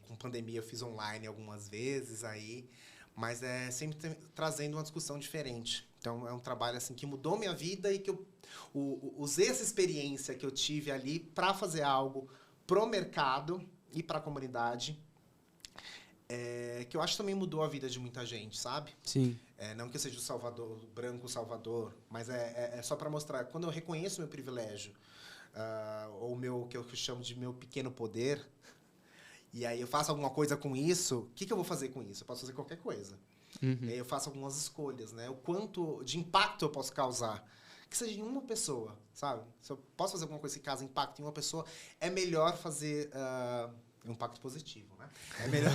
Com pandemia eu fiz online algumas vezes aí, mas sempre trazendo uma discussão diferente. Então é um trabalho assim que mudou minha vida e que eu usei essa experiência que eu tive ali para fazer algo pro mercado e para a comunidade, que eu acho que também mudou a vida de muita gente, sabe? Sim. Não que eu seja o Salvador, o branco Salvador, mas é só para mostrar, quando eu reconheço meu privilégio, ou o que eu chamo de meu pequeno poder, e aí eu faço alguma coisa com isso, o que eu vou fazer com isso? Eu posso fazer qualquer coisa. Uhum. E aí eu faço algumas escolhas, né? O quanto de impacto eu posso causar. Que seja em uma pessoa, sabe? Se eu posso fazer alguma coisa que causa impacto em uma pessoa, é melhor fazer um impacto positivo, né? É melhor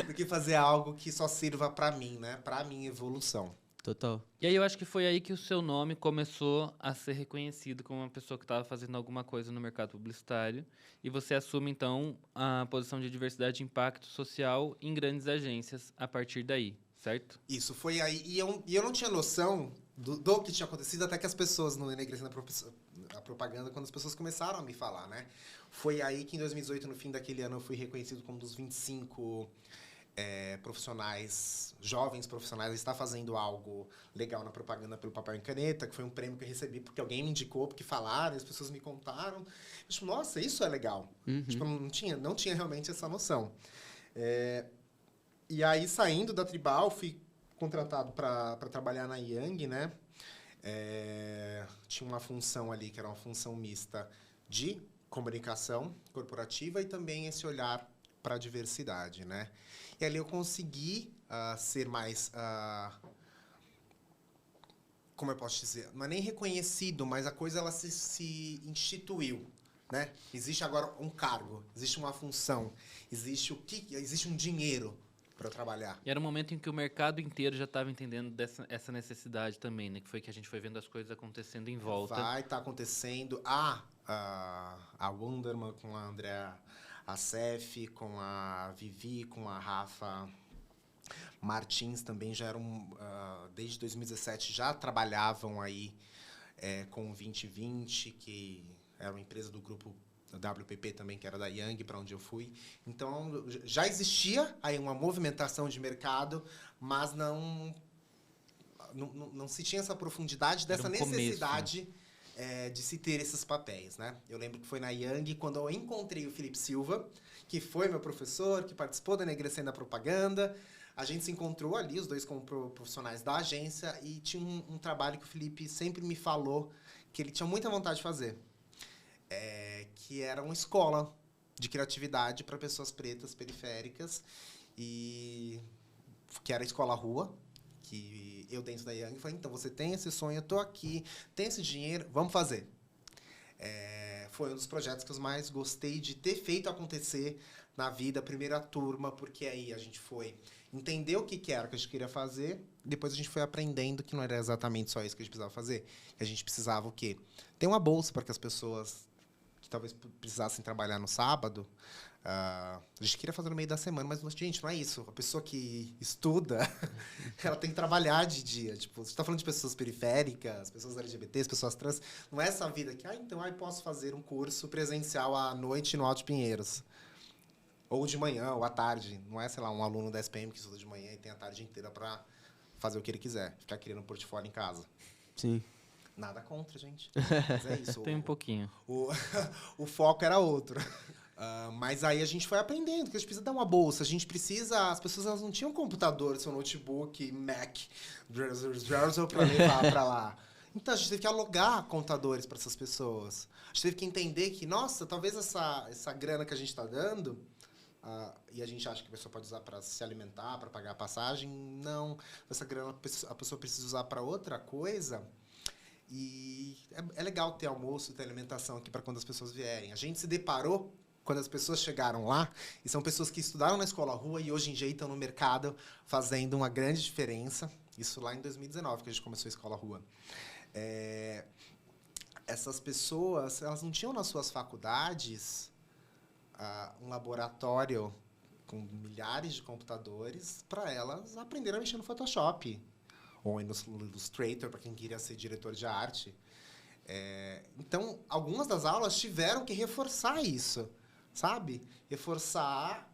do que fazer algo que só sirva para mim, né? Para minha evolução. Total. E aí eu acho que foi aí que o seu nome começou a ser reconhecido como uma pessoa que estava fazendo alguma coisa no mercado publicitário. E você assume, então, a posição de diversidade e impacto social em grandes agências a partir daí, certo? Isso, foi aí. E eu não tinha noção do que tinha acontecido, até que as pessoas no Enegrecendo a Propaganda, quando as pessoas começaram a me falar, né? Foi aí que em 2018, no fim daquele ano, eu fui reconhecido como um dos 25 profissionais, jovens profissionais, a estar fazendo algo legal na propaganda pelo Papel em Caneta, que foi um prêmio que eu recebi porque alguém me indicou, porque falaram, as pessoas me contaram. Eu, tipo, nossa, isso é legal. Uhum. Tipo, eu não tinha realmente essa noção. E aí, saindo da Tribal, fui contratado para trabalhar na Young, né? Tinha uma função ali, que era uma função mista de comunicação corporativa e também esse olhar para a diversidade, né? E ali eu consegui ser mais, como eu posso dizer, não é nem reconhecido, mas a coisa ela se instituiu, né? Existe agora um cargo, existe uma função, existe um dinheiro para eu trabalhar. E era um momento em que o mercado inteiro já estava entendendo essa necessidade também, né? Que foi que a gente foi vendo as coisas acontecendo em volta. Vai estar acontecendo a Wunderman com a Andrea Assef, com a Vivi, com a Rafa Martins também já eram, desde 2017 já trabalhavam aí com o 2020, que era uma empresa do grupo WPP também, que era da Young, para onde eu fui. Então, já existia aí uma movimentação de mercado, mas não se tinha essa profundidade dessa necessidade de se ter esses papéis, né? Eu lembro que foi na Young, quando eu encontrei o Felipe Silva, que foi meu professor, que participou da Enegrecendo a Propaganda. A gente se encontrou ali, os dois como profissionais da agência, e tinha um trabalho que o Felipe sempre me falou que ele tinha muita vontade de fazer. Que era uma escola de criatividade para pessoas pretas, periféricas, e que era a Escola Rua, que eu dentro da Young falei, então, você tem esse sonho, eu tô aqui, tem esse dinheiro, vamos fazer. Foi um dos projetos que eu mais gostei de ter feito acontecer na vida, a primeira turma, porque aí a gente foi entender o que era que a gente queria fazer, depois a gente foi aprendendo que não era exatamente só isso que a gente precisava fazer, que a gente precisava o quê? Ter uma bolsa para que as pessoas que talvez precisassem trabalhar no sábado, a gente queria fazer no meio da semana, mas, gente, não é isso. A pessoa que estuda, ela tem que trabalhar de dia. Tipo, você está falando de pessoas periféricas, pessoas LGBTs, pessoas trans, não é essa vida que, então, posso fazer um curso presencial à noite no Alto de Pinheiros. Ou de manhã, ou à tarde. Não é, sei lá, um aluno da SPM que estuda de manhã e tem a tarde inteira para fazer o que ele quiser. Ficar criando um portfólio em casa. Sim. Nada contra, gente. Mas é isso. Tem um pouquinho. O foco era outro. Mas aí a gente foi aprendendo que a gente precisa dar uma bolsa. A gente precisa... As pessoas elas não tinham computador, seu notebook, Mac, para levar para lá. Então, a gente teve que alugar contadores para essas pessoas. A gente teve que entender que, nossa, talvez essa grana que a gente está dando... e a gente acha que a pessoa pode usar para se alimentar, para pagar a passagem. Não. Essa grana a pessoa precisa usar para outra coisa... E é legal ter almoço, ter alimentação aqui para quando as pessoas vierem. A gente se deparou quando as pessoas chegaram lá, e são pessoas que estudaram na Escola Rua e hoje em dia estão no mercado fazendo uma grande diferença. Isso lá em 2019, que a gente começou a Escola Rua. Essas pessoas, elas não tinham nas suas faculdades um laboratório com milhares de computadores para elas aprenderem a mexer no Photoshop. Ou no Illustrator, para quem queria ser diretor de arte. Então, algumas das aulas tiveram que reforçar isso, sabe? Reforçar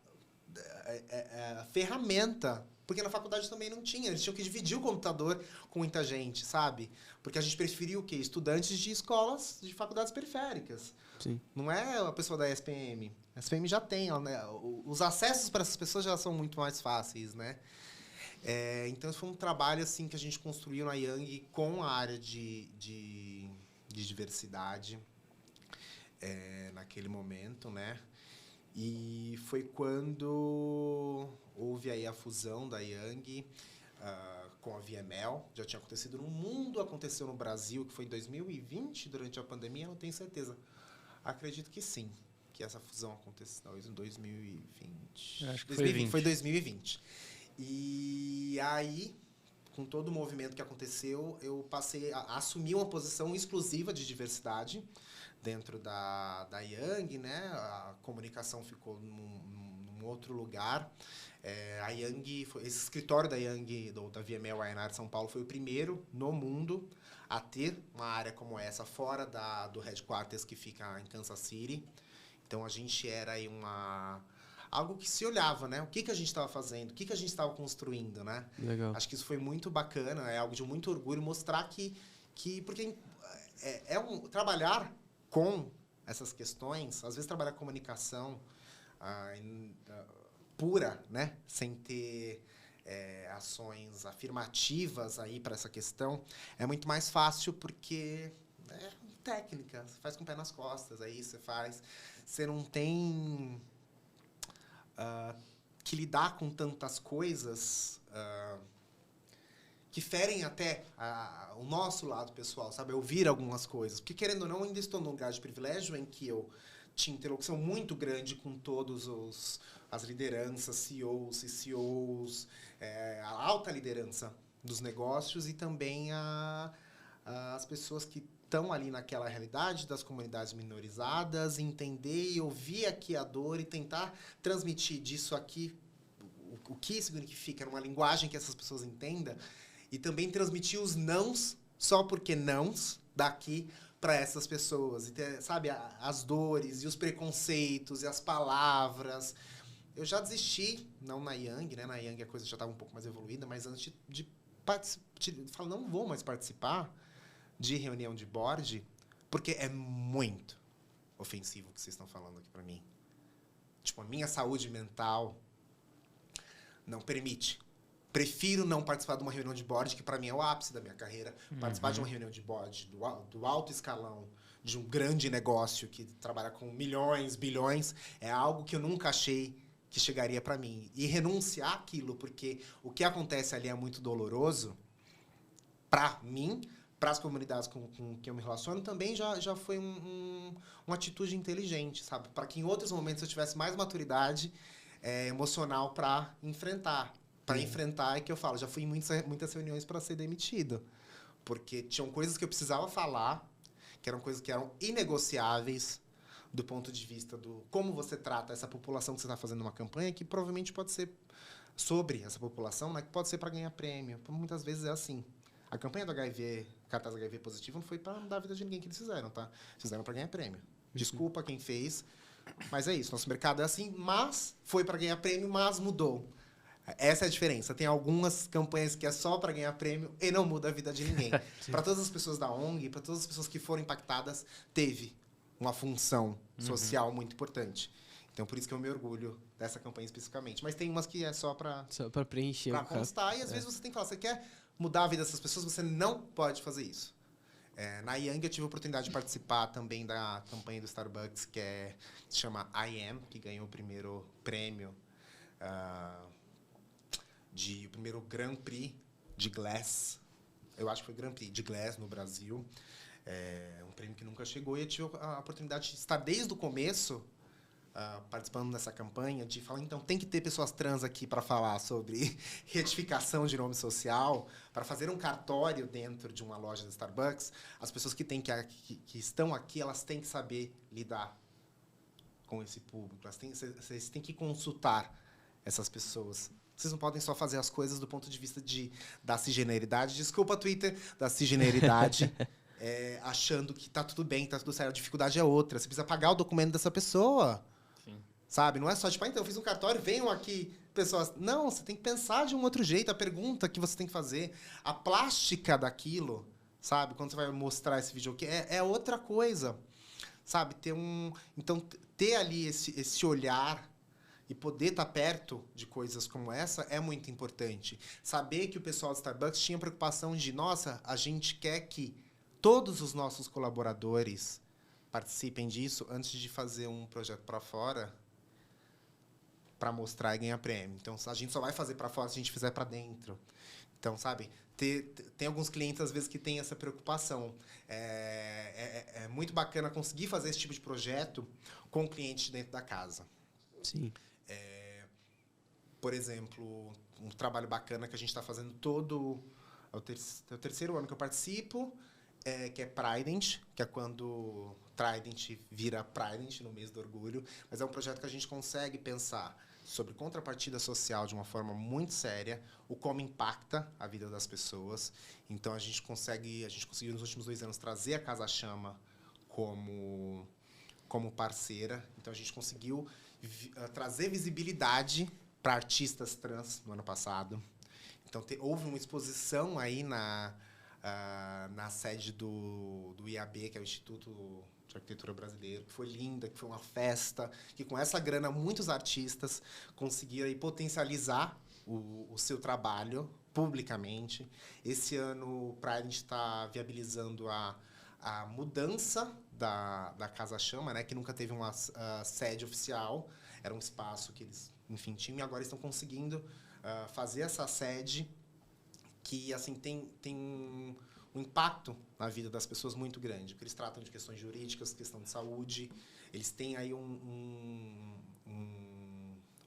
a ferramenta. Porque na faculdade também não tinha. Eles tinham que dividir o computador com muita gente, sabe? Porque a gente preferia o quê? Estudantes de escolas, de faculdades periféricas. Sim. Não é a pessoa da SPM. A SPM já tem, né? Os acessos para essas pessoas já são muito mais fáceis, né? Então, foi um trabalho assim, que a gente construiu na Young com a área de diversidade naquele momento, né? E foi quando houve aí a fusão da Young com a VML. Já tinha acontecido no mundo, aconteceu no Brasil, que foi em 2020, durante a pandemia, não tenho certeza. Acredito que sim, que essa fusão aconteceu em 2020. Acho que 2020, foi 2020. E aí, com todo o movimento que aconteceu, eu passei a assumir uma posição exclusiva de diversidade dentro da Young, né? A comunicação ficou num outro lugar. A Young, esse escritório da Young, da VML Wayanara de São Paulo, foi o primeiro no mundo a ter uma área como essa, fora do headquarters que fica em Kansas City. Então, a gente era aí algo que se olhava, né? O que a gente estava fazendo, o que a gente estava construindo, né? Legal. Acho que isso foi muito bacana, é algo de muito orgulho, mostrar que porque trabalhar com essas questões, às vezes trabalhar comunicação pura, né? Sem ter ações afirmativas aí para essa questão, é muito mais fácil porque é técnica, você faz com o pé nas costas, aí você não tem que lidar com tantas coisas que ferem até o nosso lado pessoal, sabe? Ouvir algumas coisas. Porque, querendo ou não, eu ainda estou num lugar de privilégio em que eu tinha interlocução muito grande com todos as lideranças, CEOs, CCOs, a alta liderança dos negócios e também as pessoas que estão ali naquela realidade das comunidades minorizadas, entender e ouvir aqui a dor e tentar transmitir disso aqui o que significa numa linguagem que essas pessoas entendam e também transmitir os nãos, só porque nãos, daqui para essas pessoas. E ter, sabe, as dores e os preconceitos e as palavras. Eu já desisti, não na Yang, né? Na Yang a coisa já estava um pouco mais evoluída, mas antes de falar, não vou mais participar de reunião de board, porque é muito ofensivo o que vocês estão falando aqui para mim. Tipo, a minha saúde mental não permite. Prefiro não participar de uma reunião de board, que para mim é o ápice da minha carreira. Participar de uma reunião de board do alto escalão, de um grande negócio que trabalha com milhões, bilhões, é algo que eu nunca achei que chegaria para mim. E renunciar àquilo, porque o que acontece ali é muito doloroso, para mim, para as comunidades com que eu me relaciono, também já foi uma atitude inteligente, sabe? Para que em outros momentos eu tivesse mais maturidade emocional para enfrentar. Para enfrentar é que eu falo, já fui em muitas reuniões para ser demitido. Porque tinham coisas que eu precisava falar, que eram coisas que eram inegociáveis do ponto de vista do como você trata essa população que você está fazendo uma campanha, que provavelmente pode ser sobre essa população, né, que pode ser para ganhar prêmio. Muitas vezes é assim. A campanha do HIV, cartaz HIV positivo, não foi para mudar a vida de ninguém que eles fizeram, tá? Fizeram para ganhar prêmio. Desculpa quem fez, mas é isso. Nosso mercado é assim, mas foi para ganhar prêmio, mas mudou. Essa é a diferença. Tem algumas campanhas que é só para ganhar prêmio e não muda a vida de ninguém. Para todas as pessoas da ONG, para todas as pessoas que foram impactadas, teve uma função social muito importante. Então, por isso que eu me orgulho dessa campanha especificamente. Mas tem umas que é só para preencher. Para constar. E às vezes você tem que falar, você quer mudar a vida dessas pessoas, você não pode fazer isso. Na Yang eu tive a oportunidade de participar também da campanha do Starbucks, que se chama I Am, que ganhou o primeiro prêmio o primeiro Grand Prix de Glass. Eu acho que foi Grand Prix de Glass no Brasil. Um prêmio que nunca chegou. E eu tive a oportunidade de estar desde o começo participando dessa campanha, de falar, então, tem que ter pessoas trans aqui para falar sobre retificação de nome social, para fazer um cartório dentro de uma loja da Starbucks. As pessoas que estão aqui, elas têm que saber lidar com esse público. Vocês têm que consultar essas pessoas. Vocês não podem só fazer as coisas do ponto de vista da cisgeneridade. Desculpa, Twitter, da cisgeneridade, achando que tá tudo bem, tá tudo certo. A dificuldade é outra. Você precisa pagar o documento dessa pessoa. Sim. Sabe? Não é só, tipo, então, eu fiz um cartório, venham aqui pessoas. Não, você tem que pensar de um outro jeito. A pergunta que você tem que fazer, a plástica daquilo, sabe? Quando você vai mostrar esse vídeo aqui, é outra coisa. Sabe? Então, ter ali esse olhar e poder estar perto de coisas como essa é muito importante. Saber que o pessoal do Starbucks tinha preocupação de, nossa, a gente quer que todos os nossos colaboradores participem disso antes de fazer um projeto para fora para mostrar e ganhar prêmio. Então, a gente só vai fazer para fora se a gente fizer para dentro. Então, sabe, tem alguns clientes, às vezes, que têm essa preocupação. É muito bacana conseguir fazer esse tipo de projeto com clientes dentro da casa. Sim. Por exemplo, um trabalho bacana que a gente está fazendo é o terceiro ano que eu participo, que é Prident, que é quando Trident vira Prident no mês do orgulho. Mas é um projeto que a gente consegue pensar sobre contrapartida social de uma forma muito séria, o como impacta a vida das pessoas. Então, a gente conseguiu nos últimos 2 anos trazer a Casa Chama como parceira. Então, a gente conseguiu trazer visibilidade para artistas trans no ano passado. Então, houve uma exposição aí na sede do IAB, que é o Instituto de Arquitetura Brasileiro, que foi linda, que foi uma festa, que com essa grana muitos artistas conseguiram aí potencializar o seu trabalho publicamente. Esse ano o Pride está viabilizando a mudança da Casa Chama, né, que nunca teve uma sede oficial, era um espaço que eles, enfim, tinham, e agora estão conseguindo fazer essa sede que assim tem um impacto na vida das pessoas muito grande, porque eles tratam de questões jurídicas, questão de saúde, eles têm aí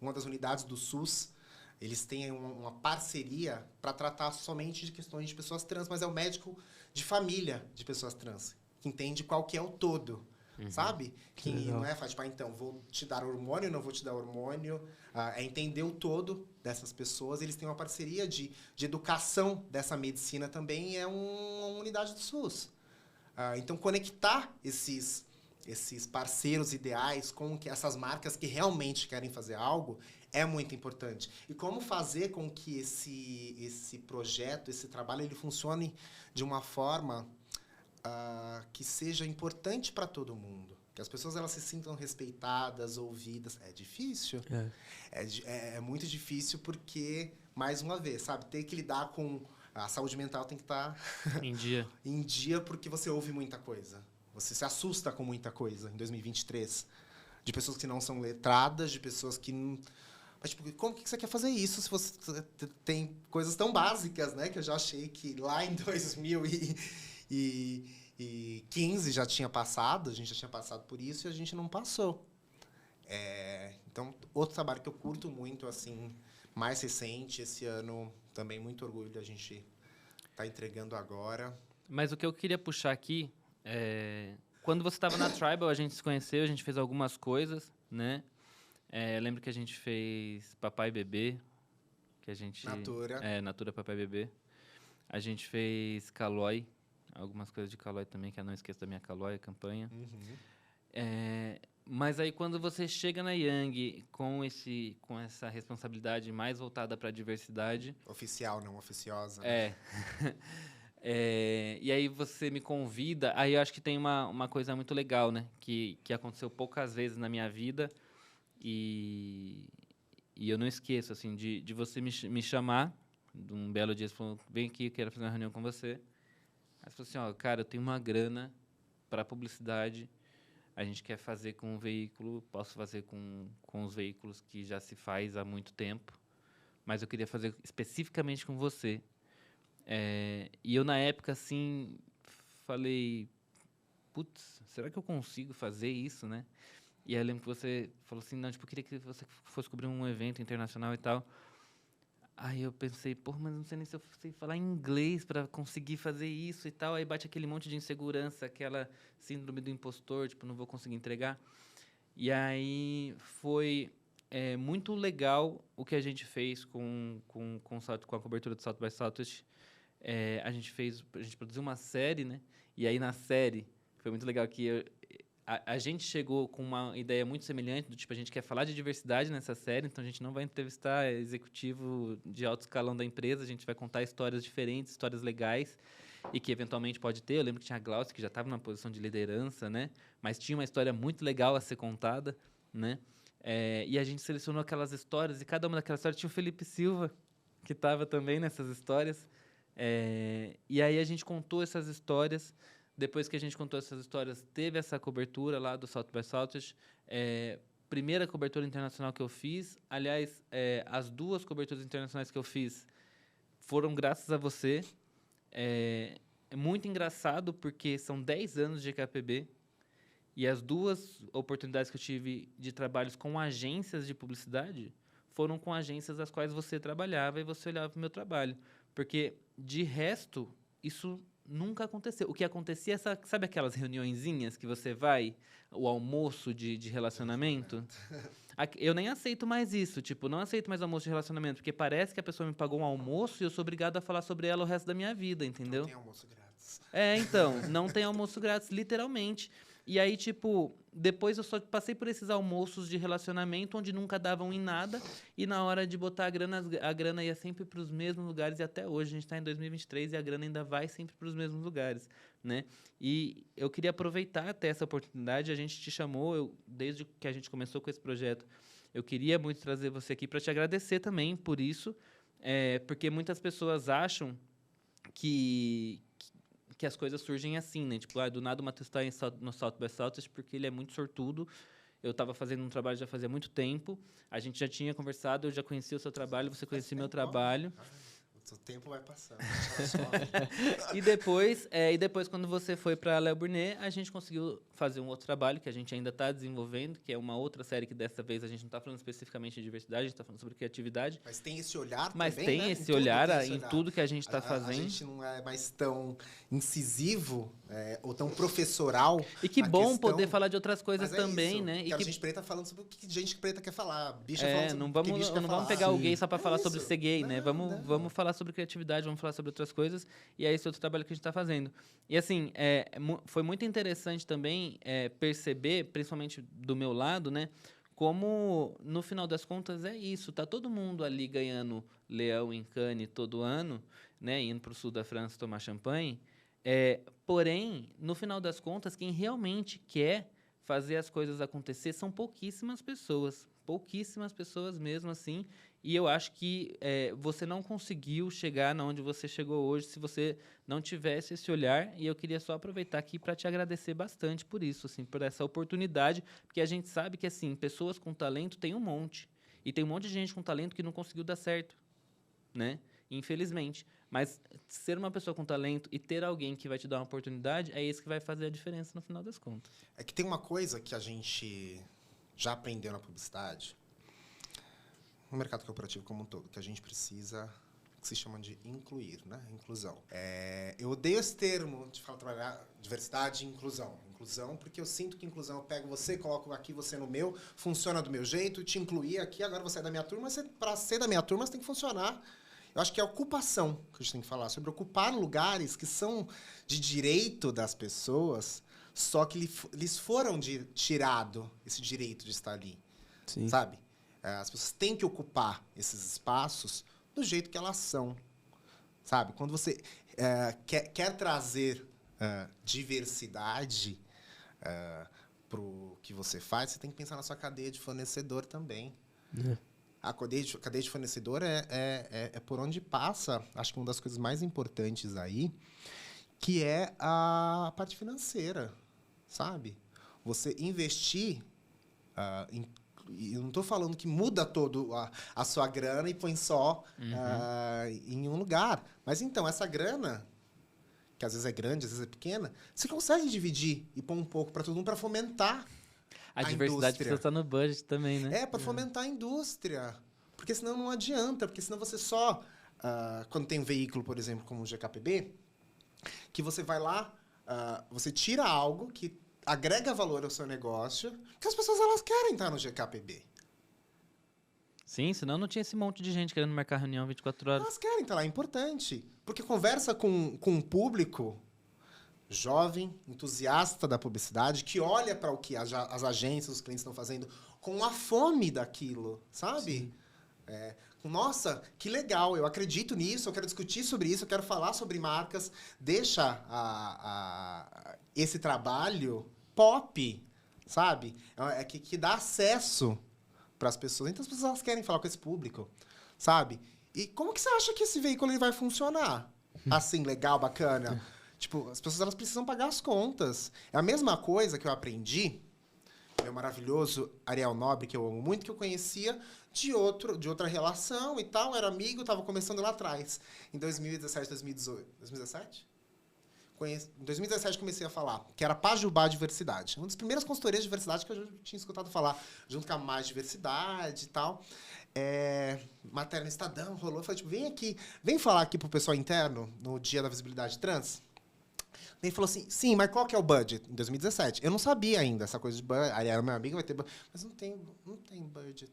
uma das unidades do SUS, eles têm uma parceria para tratar somente de questões de pessoas trans, mas é o médico de família de pessoas trans, que entende qual que é o todo, sabe? Que não é falar, tipo, então, vou te dar hormônio, não vou te dar hormônio, é entender o todo dessas pessoas. Eles têm uma parceria de educação dessa medicina também, é uma unidade do SUS. Então, conectar esses parceiros ideais com essas marcas que realmente querem fazer algo é muito importante. E como fazer com que esse projeto, esse trabalho, ele funcione de uma forma que seja importante para todo mundo. Que as pessoas elas se sintam respeitadas, ouvidas. É difícil. É muito difícil porque, mais uma vez, sabe, ter que lidar com... A saúde mental tem que estar em dia. Em dia, porque você ouve muita coisa. Você se assusta com muita coisa em 2023. De pessoas que não são letradas, de pessoas que... Mas, tipo, como que você quer fazer isso se você tem coisas tão básicas, né? Que eu já achei que lá em 2015 já tinha passado, a gente já tinha passado por isso e a gente não passou. Então, outro trabalho que eu curto muito, assim, mais recente, esse ano, também muito orgulho da gente estar entregando agora. Mas o que eu queria puxar aqui quando você estava na Tribal, a gente se conheceu, a gente fez algumas coisas, né? Eu lembro que a gente fez Papai e Bebê, que a gente... Natura. Natura, Papai e Bebê. A gente fez Calói, algumas coisas de Calói também, que eu não esqueço da minha Calói, a campanha. Mas aí quando você chega na Young com essa responsabilidade mais voltada para a diversidade... Oficial, não oficiosa. Né? E aí você me convida, aí eu acho que tem uma coisa muito legal, né? Que aconteceu poucas vezes na minha vida e eu não esqueço, assim, de você me chamar, de um belo dia, você falou, vem aqui, eu quero fazer uma reunião com você. Aí você falou assim, cara, eu tenho uma grana para publicidade, a gente quer fazer com um veículo, posso fazer com os veículos que já se faz há muito tempo, mas eu queria fazer especificamente com você. E eu, na época, assim, falei, putz, será que eu consigo fazer isso, né? E aí eu lembro que você falou assim, não, tipo, eu queria que você fosse cobrir um evento internacional e tal. Aí eu pensei, mas não sei nem se eu sei falar inglês para conseguir fazer isso e tal. Aí bate aquele monte de insegurança, aquela síndrome do impostor, tipo, não vou conseguir entregar. E aí foi muito legal o que a gente fez com a cobertura do South by Southwest. A gente produziu uma série, né? E aí na série foi muito legal que a gente chegou com uma ideia muito semelhante, do tipo, a gente quer falar de diversidade nessa série, então a gente não vai entrevistar executivo de alto escalão da empresa, a gente vai contar histórias diferentes, histórias legais, e que eventualmente pode ter. Eu lembro que tinha a Glaucia, que já estava numa posição de liderança, né? Mas tinha uma história muito legal a ser contada, né? E a gente selecionou aquelas histórias, e cada uma daquelas histórias tinha o Felipe Silva, que estava também nessas histórias. E aí a gente contou essas histórias. Depois que a gente contou essas histórias, teve essa cobertura lá do South by Southwest. Primeira cobertura internacional que eu fiz. Aliás, as duas coberturas internacionais que eu fiz foram graças a você. É muito engraçado porque são 10 anos de EKPB e as duas oportunidades que eu tive de trabalhos com agências de publicidade foram com agências das quais você trabalhava e você olhava para o meu trabalho. Porque, de resto, isso nunca aconteceu. O que acontecia, sabe aquelas reuniõezinhas que você vai, o almoço de relacionamento? Eu nem aceito mais isso, tipo, não aceito mais almoço de relacionamento, porque parece que a pessoa me pagou um almoço e eu sou obrigado a falar sobre ela o resto da minha vida, entendeu? Não tem almoço grátis. Então, não tem almoço grátis, literalmente. E aí, tipo, depois eu só passei por esses almoços de relacionamento onde nunca davam em nada e na hora de botar a grana ia sempre para os mesmos lugares e até hoje a gente está em 2023 e a grana ainda vai sempre para os mesmos lugares, né? E eu queria aproveitar até essa oportunidade, a gente te chamou, desde que a gente começou com esse projeto, eu queria muito trazer você aqui para te agradecer também por isso, porque muitas pessoas acham que as coisas surgem assim, né? Tipo, do nada o Matheus está no South by Southwest porque ele é muito sortudo. Eu estava fazendo um trabalho já fazia muito tempo. A gente já tinha conversado, eu já conhecia o seu trabalho, você conhecia meu trabalho. o tempo vai passando. E depois, quando você foi para Léo Burnet, a gente conseguiu fazer um outro trabalho que a gente ainda está desenvolvendo, que é uma outra série que dessa vez a gente não está falando especificamente de diversidade, a gente está falando sobre criatividade. Mas tem esse olhar Mas também, tem né? esse olhar em tudo que a gente está A fazendo. gente não é mais tão incisivo ou tão professoral. E que na bom questão, poder falar de outras coisas mas é também, isso, né? Que E a que gente preta falando sobre o que gente preta quer falar. Bicha falando sobre não o que vamos, bicha quer não falar. vamos pegar o Sim. gay só para falar É sobre isso. ser gay, né? Não. Vamos falar sobre criatividade, vamos falar sobre outras coisas. E é esse outro trabalho que a gente está fazendo. E assim, foi muito interessante também perceber, principalmente do meu lado, né? Como, no final das contas, é isso. Tá todo mundo ali ganhando leão em Cannes todo ano, né? Indo para o sul da França tomar champanhe. Porém, no final das contas, quem realmente quer fazer as coisas acontecer são pouquíssimas pessoas mesmo, assim. E eu acho que você não conseguiu chegar na onde você chegou hoje se você não tivesse esse olhar. E eu queria só aproveitar aqui para te agradecer bastante por isso, assim, por essa oportunidade, porque a gente sabe que assim, pessoas com talento tem um monte. E tem um monte de gente com talento que não conseguiu dar certo, né? Infelizmente. Mas ser uma pessoa com talento e ter alguém que vai te dar uma oportunidade é isso que vai fazer a diferença no final das contas. É que tem uma coisa que a gente já aprendeu na publicidade, no mercado corporativo como um todo, que a gente precisa, que se chama de incluir, né? Inclusão. Eu odeio esse termo de falar trabalhar diversidade e inclusão. Inclusão, porque eu sinto que inclusão, eu pego você, coloco aqui você no meu, funciona do meu jeito, te incluir aqui, agora você é da minha turma, para ser da minha turma você tem que funcionar. Eu acho que é a ocupação que a gente tem que falar, sobre ocupar lugares que são de direito das pessoas, só que lhes foram tirado esse direito de estar ali. Sim. Sabe? As pessoas têm que ocupar esses espaços do jeito que elas são. Sabe? Quando você quer trazer diversidade para o que você faz, você tem que pensar na sua cadeia de fornecedor também. A cadeia de fornecedor é por onde passa, acho que uma das coisas mais importantes aí, que é a parte financeira, sabe? Você investir e eu não estou falando que muda todo a sua grana e põe só em um lugar. Mas, então, essa grana, que às vezes é grande, às vezes é pequena, você consegue dividir e pôr um pouco para todo mundo para fomentar A diversidade precisa estar no budget também, né? para fomentar a indústria. Porque senão não adianta. Porque senão você só... quando tem um veículo, por exemplo, como o GKPB, que você vai lá, você tira algo que agrega valor ao seu negócio, que as pessoas elas querem estar no GKPB. Sim, senão não tinha esse monte de gente querendo marcar reunião 24 horas. Elas querem estar lá, é importante. Porque conversa com um público jovem, entusiasta da publicidade, que olha para o que as agências, os clientes estão fazendo com a fome daquilo, sabe? Nossa, que legal, eu acredito nisso, eu quero discutir sobre isso, eu quero falar sobre marcas. Deixa esse trabalho pop, sabe? Que dá acesso para as pessoas. Então as pessoas elas querem falar com esse público, sabe? E como que você acha que esse veículo ele vai funcionar? Assim, legal, bacana? Tipo, as pessoas elas precisam pagar as contas. É a mesma coisa que eu aprendi, meu maravilhoso Ariel Nobre, que eu amo muito, que eu conhecia de outra relação e tal, era amigo, estava começando lá atrás. Em 2017, 2018... 2017? Em 2017 comecei a falar, que era Pajubá Diversidade. Uma das primeiras consultorias de diversidade que eu já tinha escutado falar, junto com a Mais Diversidade e tal. Matéria no Estadão, rolou. Eu falei, tipo, vem aqui, vem falar aqui pro pessoal interno, no Dia da Visibilidade Trans. Ele falou assim, sim, mas qual que é o budget? Em 2017. Eu não sabia ainda essa coisa de budget. Aí era meu amigo, vai ter budget. Mas não tem budget.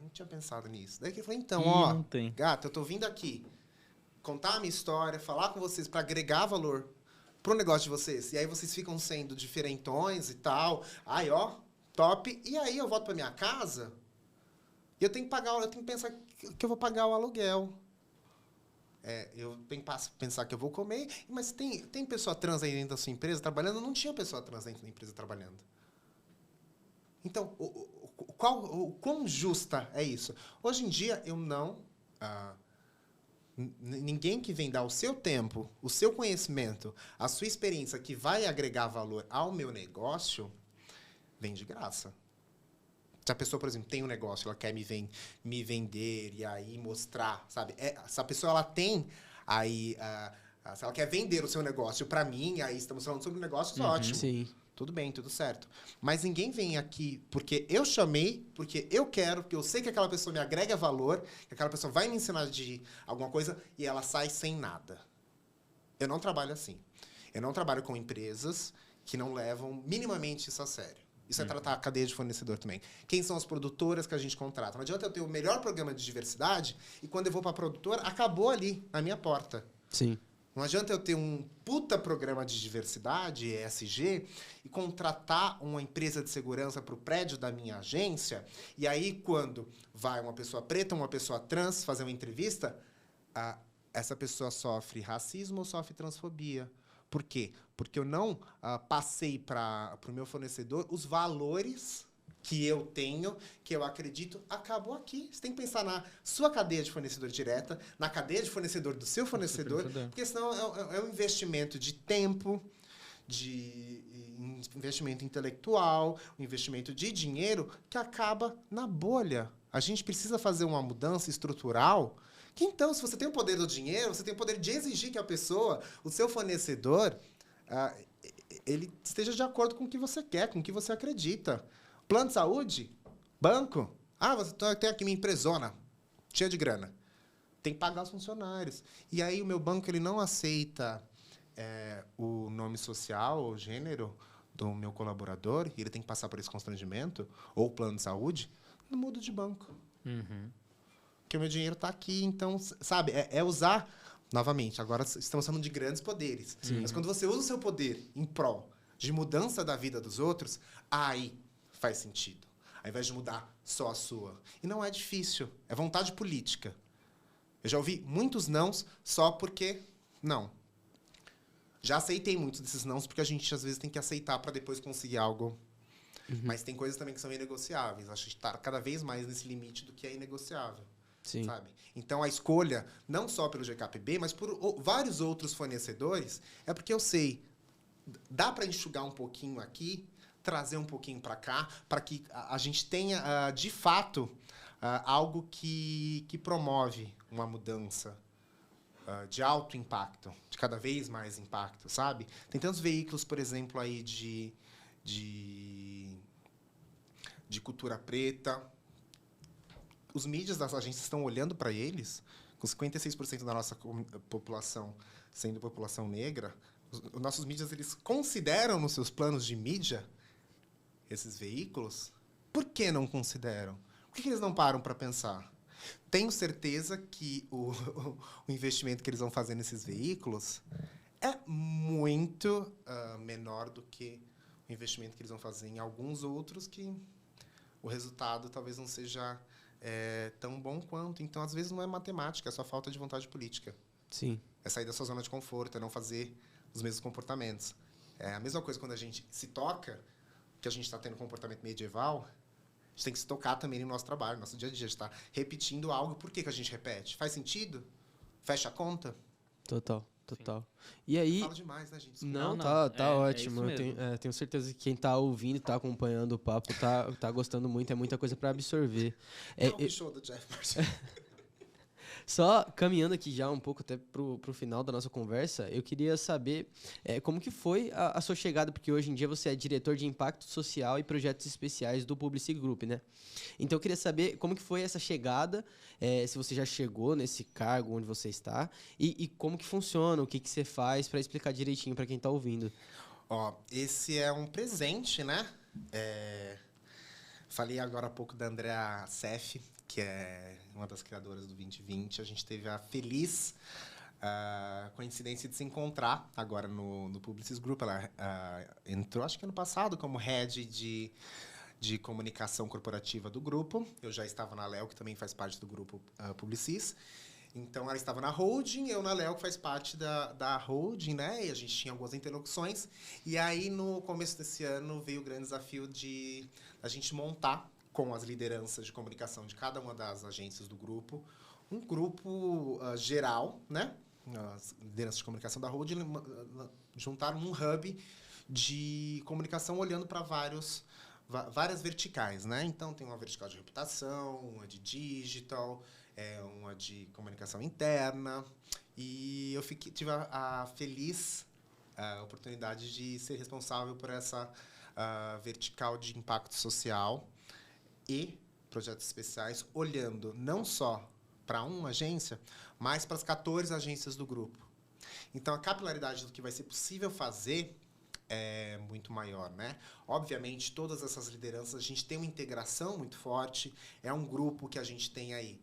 Não tinha pensado nisso. Daí que ele falou, então, não tem. Gata, eu tô vindo aqui contar a minha história, falar com vocês para agregar valor pro negócio de vocês. E aí vocês ficam sendo diferentões e tal. Aí, ó, top. E aí eu volto para minha casa e eu tenho que pensar que eu vou pagar o aluguel. Eu tenho que pensar que eu vou comer. Mas tem pessoa trans aí dentro da sua empresa trabalhando? Não tinha pessoa trans dentro da empresa trabalhando. Então, o quão justa é isso? Hoje em dia, eu não... ninguém que vem dar o seu tempo, o seu conhecimento, a sua experiência que vai agregar valor ao meu negócio, vem de graça. Se a pessoa, por exemplo, tem um negócio, ela quer me vender e aí mostrar, sabe? Se a pessoa ela tem aí, se ela quer vender o seu negócio para mim, aí estamos falando sobre negócios, ótimo. Sim. Tudo bem, tudo certo. Mas ninguém vem aqui porque eu chamei, porque eu quero, porque eu sei que aquela pessoa me agrega valor, que aquela pessoa vai me ensinar de alguma coisa e ela sai sem nada. Eu não trabalho assim. Eu não trabalho com empresas que não levam minimamente isso a sério. Isso é tratar a cadeia de fornecedor também. Quem são as produtoras que a gente contrata? Não adianta eu ter o melhor programa de diversidade e quando eu vou para a produtora, acabou ali, na minha porta. Sim. Não adianta eu ter um puta programa de diversidade, ESG, e contratar uma empresa de segurança para o prédio da minha agência, e aí quando vai uma pessoa preta, uma pessoa trans fazer uma entrevista, essa pessoa sofre racismo ou sofre transfobia. Por quê? Porque eu não passei para o meu fornecedor os valores que eu tenho, que eu acredito, acabou aqui. Você tem que pensar na sua cadeia de fornecedor direta, na cadeia de fornecedor do seu fornecedor, porque senão é um investimento de tempo, de investimento intelectual, um investimento de dinheiro que acaba na bolha. A gente precisa fazer uma mudança estrutural que, então, se você tem o poder do dinheiro, você tem o poder de exigir que a pessoa, o seu fornecedor, ele esteja de acordo com o que você quer, com o que você acredita. Plano de saúde? Banco? Você tem aqui minha empresona, cheia de grana. Tem que pagar os funcionários. E aí o meu banco ele não aceita o nome social ou gênero do meu colaborador, e ele tem que passar por esse constrangimento, ou o plano de saúde, não mudo de banco. Porque o meu dinheiro está aqui, então, sabe, usar, novamente, agora estamos falando de grandes poderes. Sim. Mas quando você usa o seu poder em prol de mudança da vida dos outros, aí faz sentido. Ao invés de mudar só a sua. E não é difícil. É vontade política. Eu já ouvi muitos nãos só porque não. Já aceitei muitos desses nãos porque a gente, às vezes, tem que aceitar para depois conseguir algo. Mas tem coisas também que são inegociáveis. Acho que está cada vez mais nesse limite do que é inegociável. Sim. Sabe? Então, a escolha, não só pelo GKPB, mas por vários outros fornecedores, é porque eu sei, dá para enxugar um pouquinho aqui, trazer um pouquinho para cá, para que a gente tenha, de fato, algo que promove uma mudança de alto impacto, de cada vez mais impacto, sabe? Tem tantos veículos, por exemplo, aí de cultura preta. Os mídias das agências estão olhando para eles, com 56% da nossa população sendo população negra. Os nossos mídias, eles consideram nos seus planos de mídia esses veículos? Por que não consideram? Por que eles não param para pensar? Tenho certeza que o investimento que eles vão fazer nesses veículos é muito menor do que o investimento que eles vão fazer em alguns outros que o resultado talvez não seja tão bom quanto. Então, às vezes, não é matemática, é só falta de vontade política. Sim. É sair da sua zona de conforto, é não fazer os mesmos comportamentos. É a mesma coisa quando a gente se toca, que a gente está tendo um comportamento medieval, a gente tem que se tocar também no nosso trabalho, no nosso dia a dia. A gente está repetindo algo. Por que a gente repete? Faz sentido? Fecha a conta? Total. Sim. E aí... Falo demais, né, gente? Desculpa. Não, tá ótimo. Eu tenho certeza que quem tá ouvindo e tá acompanhando o papo tá gostando muito. É muita coisa para absorver. Show do Jeff Martin. Só caminhando aqui já um pouco até pro final da nossa conversa, eu queria saber como que foi a sua chegada, porque hoje em dia você é diretor de impacto social e projetos especiais do Publicis Group, né? Então eu queria saber como que foi essa chegada, se você já chegou nesse cargo onde você está, e como que funciona, o que você faz, para explicar direitinho para quem está ouvindo. Esse é um presente, né? Falei agora há pouco da Andrea Seff, que é uma das criadoras do 2020. A gente teve a feliz coincidência de se encontrar agora no Publicis Group. Ela entrou, acho que ano passado, como head de comunicação corporativa do grupo. Eu já estava na Léo, que também faz parte do grupo Publicis. Então, ela estava na holding, eu na Léo, que faz parte da holding, né? E a gente tinha algumas interlocuções. E aí, no começo desse ano, veio o grande desafio de a gente montar, com as lideranças de comunicação de cada uma das agências do grupo, um grupo geral, né? As lideranças de comunicação da holding juntaram um hub de comunicação olhando para vários várias verticais, né? Então, tem uma vertical de reputação, uma de digital, uma de comunicação interna. E eu tive a feliz oportunidade de ser responsável por essa vertical de impacto social e projetos especiais, olhando não só para uma agência, mas para as 14 agências do grupo. Então, a capilaridade do que vai ser possível fazer é muito maior, né? Obviamente, todas essas lideranças, a gente tem uma integração muito forte. É um grupo que a gente tem aí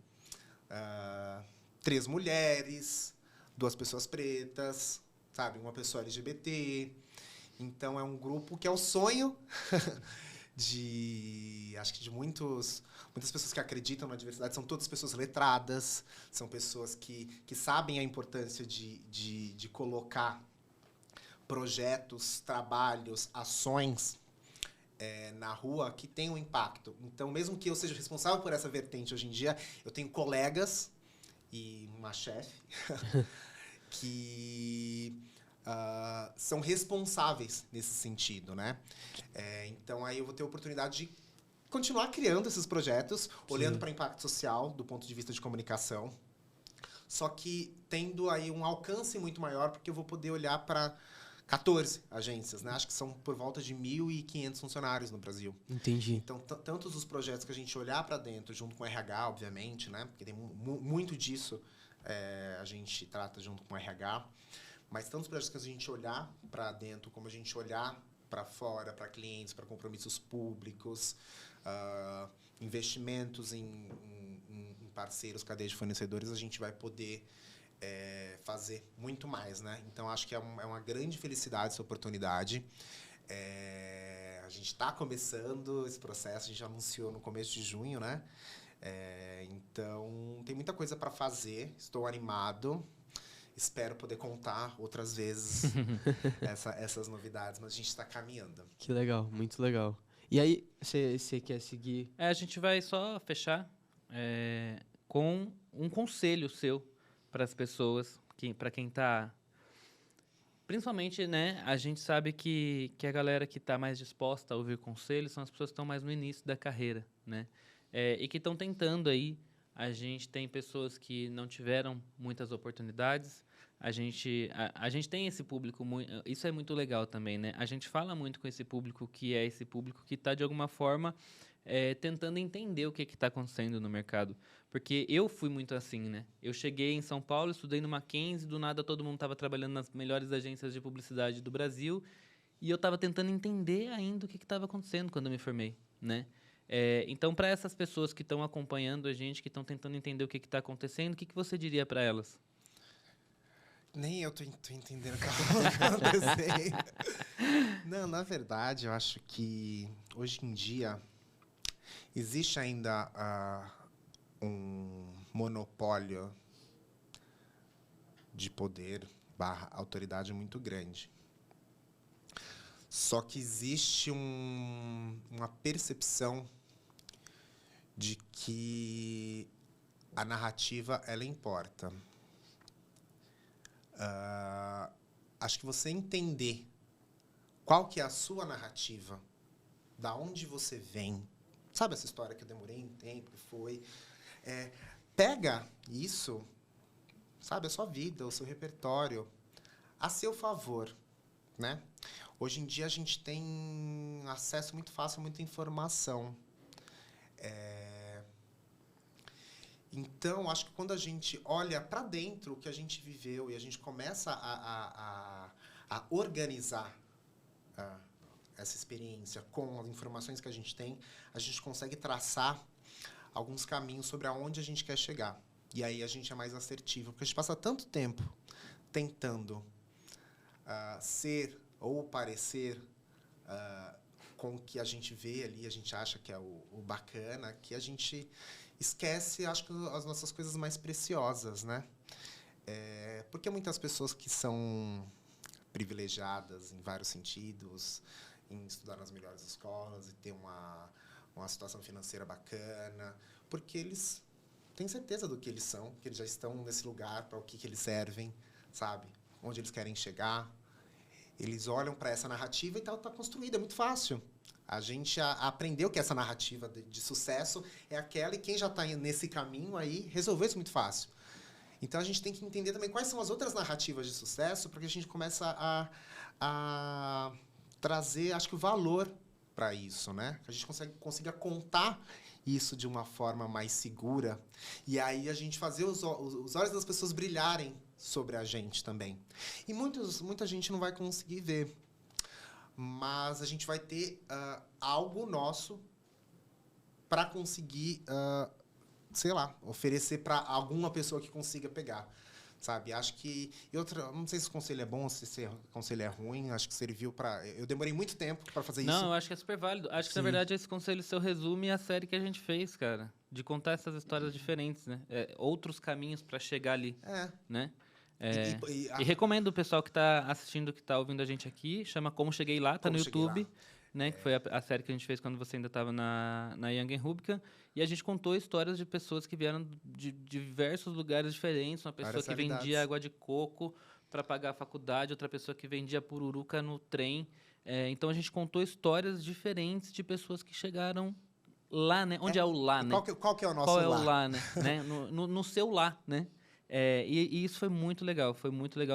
3 mulheres, 2 pessoas pretas, sabe? Uma pessoa LGBT. Então, é um grupo que é o sonho acho que de muitas pessoas que acreditam na diversidade. São todas pessoas letradas, são pessoas que sabem a importância de colocar projetos, trabalhos, ações na rua que tenham um impacto. Então, mesmo que eu seja responsável por essa vertente hoje em dia, eu tenho colegas e uma chefe que são responsáveis nesse sentido, né? Então, aí eu vou ter a oportunidade de continuar criando esses projetos, olhando para o impacto social do ponto de vista de comunicação, só que tendo aí um alcance muito maior, porque eu vou poder olhar para 14 agências, né? Acho que são por volta de 1.500 funcionários no Brasil. Entendi. Então, tantos os projetos que a gente olhar para dentro, junto com o RH, obviamente, né? Porque tem muito disso a gente trata junto com o RH, mas tantos projetos que a gente olhar para dentro, como a gente olhar para fora, para clientes, para compromissos públicos, investimentos em parceiros, cadeias de fornecedores, a gente vai poder fazer muito mais, né? Então, acho que é uma grande felicidade essa oportunidade. A gente está começando esse processo, a gente anunciou no começo de junho, né? Então, tem muita coisa para fazer, estou animado. Espero poder contar outras vezes essas novidades, mas a gente está caminhando. Que legal, muito legal. E aí, você quer seguir? A gente vai só fechar com um conselho seu para as pessoas, para quem está... Principalmente, né, a gente sabe que a galera que está mais disposta a ouvir conselhos são as pessoas que estão mais no início da carreira, né? E que estão tentando aí. A gente tem pessoas que não tiveram muitas oportunidades. A gente tem esse público, isso é muito legal também, né? A gente fala muito com esse público que é esse público que está, de alguma forma, tentando entender o que está acontecendo no mercado. Porque eu fui muito assim, né? Eu cheguei em São Paulo, estudei no Mackenzie, do nada todo mundo estava trabalhando nas melhores agências de publicidade do Brasil, e eu estava tentando entender ainda o que estava acontecendo quando eu me formei, né? Então, para essas pessoas que estão acompanhando a gente, que estão tentando entender o que está acontecendo, o que você diria para elas? Nem eu tô entendendo o que tá acontecendo. Não, na verdade, eu acho que hoje em dia existe ainda um monopólio de poder / autoridade muito grande. Só que existe uma percepção de que a narrativa, ela importa. Acho que você entender qual que é a sua narrativa, da onde você vem, sabe essa história que eu demorei um tempo, foi... pega isso, sabe, a sua vida, o seu repertório, a seu favor, né? Hoje em dia a gente tem acesso muito fácil a muita informação. Então, acho que quando a gente olha para dentro o que a gente viveu e a gente começa a organizar essa experiência com as informações que a gente tem, a gente consegue traçar alguns caminhos sobre aonde a gente quer chegar. E aí a gente é mais assertivo, porque a gente passa tanto tempo tentando ser ou parecer com o que a gente vê ali, a gente acha que é o bacana, que a gente esquece, acho que, as nossas coisas mais preciosas, né? Porque muitas pessoas que são privilegiadas em vários sentidos, em estudar nas melhores escolas e ter uma situação financeira bacana, porque eles têm certeza do que eles são, que eles já estão nesse lugar, para o que eles servem, sabe? Onde eles querem chegar. Eles olham para essa narrativa e está construída, é muito fácil. A gente aprendeu que essa narrativa de sucesso é aquela, e quem já está nesse caminho aí resolveu isso muito fácil. Então, a gente tem que entender também quais são as outras narrativas de sucesso para que a gente comece a trazer, acho que, o valor para isso, né? Que a gente consiga contar isso de uma forma mais segura. E aí a gente fazer os olhos das pessoas brilharem sobre a gente também. E muita gente não vai conseguir ver. Mas a gente vai ter algo nosso para conseguir, sei lá, oferecer para alguma pessoa que consiga pegar. Sabe? Acho que... não sei se o conselho é bom ou se esse conselho é ruim. Acho que serviu para... Eu demorei muito tempo para fazer isso. Não, eu acho que é super válido. Acho que, na verdade, esse conselho seu resume a série que a gente fez, cara. De contar essas histórias diferentes, né? Outros caminhos para chegar ali, né? E recomendo o pessoal que está assistindo, que está ouvindo a gente aqui. Chama Como Cheguei Lá, tá no YouTube. Né, que foi a série que a gente fez quando você ainda estava na Young and Rubicon. E a gente contou histórias de pessoas que vieram de diversos lugares diferentes. Uma pessoa que vendia água de coco para pagar a faculdade, outra pessoa que vendia pururuca no trem. Então, a gente contou histórias diferentes de pessoas que chegaram lá, né? Onde é o lá, né? Qual que é o nosso Qual lá? é o lá, né? No seu lá, né? E isso foi muito legal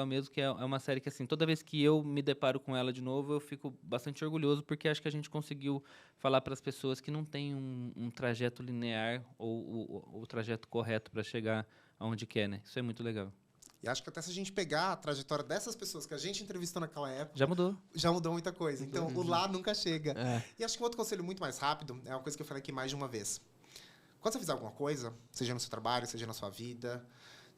mesmo, que é uma série que, assim, toda vez que eu me deparo com ela de novo, eu fico bastante orgulhoso, porque acho que a gente conseguiu falar para as pessoas que não tem um trajeto linear ou o trajeto correto para chegar aonde quer, né? Isso é muito legal. E acho que até se a gente pegar a trajetória dessas pessoas que a gente entrevistou naquela época... Já mudou muita coisa. Então, o lá nunca chega. E acho que um outro conselho muito mais rápido é uma coisa que eu falei aqui mais de uma vez. Quando você fizer alguma coisa, seja no seu trabalho, seja na sua vida...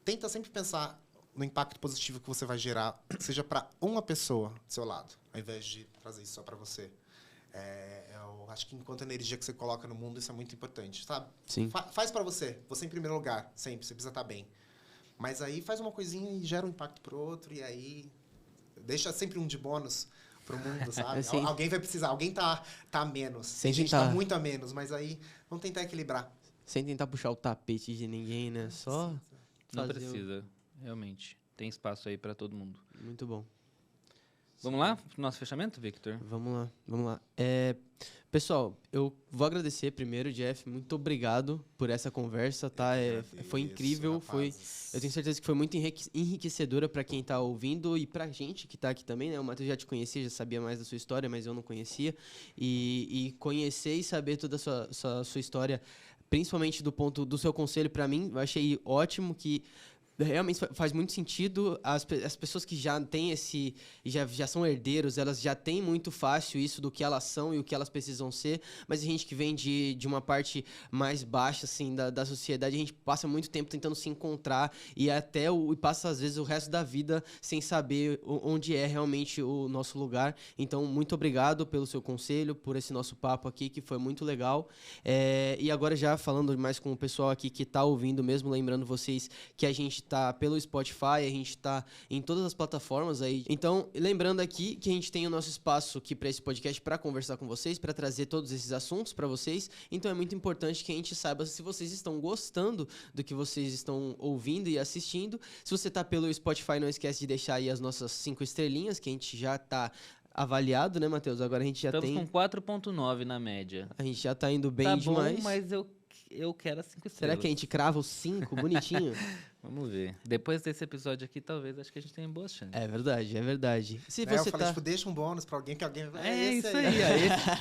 Tenta sempre pensar no impacto positivo que você vai gerar, seja para uma pessoa do seu lado, ao invés de trazer isso só para você. Eu acho que enquanto energia que você coloca no mundo, isso é muito importante, sabe? Sim. Faz para você em primeiro lugar, sempre, você precisa estar bem. Mas aí faz uma coisinha e gera um impacto pro outro, e aí deixa sempre um de bônus pro mundo, sabe? Alguém vai precisar, alguém tá a menos. Tem gente que tá muito a menos, mas aí vamos tentar equilibrar. Sem tentar puxar o tapete de ninguém, né? Só... Não precisa, realmente. Tem espaço aí para todo mundo. Muito bom. Vamos lá? Nosso fechamento, Victor? Vamos lá. Pessoal, eu vou agradecer primeiro, Jeff. Muito obrigado por essa conversa, tá? Foi incrível. Eu tenho certeza que foi muito enriquecedora para quem tá ouvindo e pra gente que tá aqui também, né? O Matheus já te conhecia, já sabia mais da sua história, mas eu não conhecia. E conhecer e saber toda a sua história, principalmente do ponto do seu conselho, para mim, eu achei ótimo, que realmente faz muito sentido. As pessoas que já têm já são herdeiros, elas já têm muito fácil isso do que elas são e o que elas precisam ser, mas a gente que vem de uma parte mais baixa, assim, da sociedade, a gente passa muito tempo tentando se encontrar e passa, às vezes, o resto da vida sem saber onde é realmente o nosso lugar. Então, muito obrigado pelo seu conselho, por esse nosso papo aqui, que foi muito legal. E agora, já falando mais com o pessoal aqui que está ouvindo mesmo, lembrando vocês que a gente tá pelo Spotify, a gente tá em todas as plataformas aí. Então, lembrando aqui que a gente tem o nosso espaço aqui para esse podcast, para conversar com vocês, para trazer todos esses assuntos para vocês. Então, é muito importante que a gente saiba se vocês estão gostando do que vocês estão ouvindo e assistindo. Se você tá pelo Spotify, não esquece de deixar aí as nossas 5 estrelinhas, que a gente já tá avaliado, né, Matheus? Agora a gente já Estamos com 4.9 na média. A gente já tá indo bem tá demais. Bom, mas eu quero as 5 estrelas. Será que a gente crava os 5 bonitinho? Vamos ver. Depois desse episódio aqui, talvez, acho que a gente tenha boas chances. É verdade. Se eu falei, deixa um bônus pra alguém que alguém... isso aí.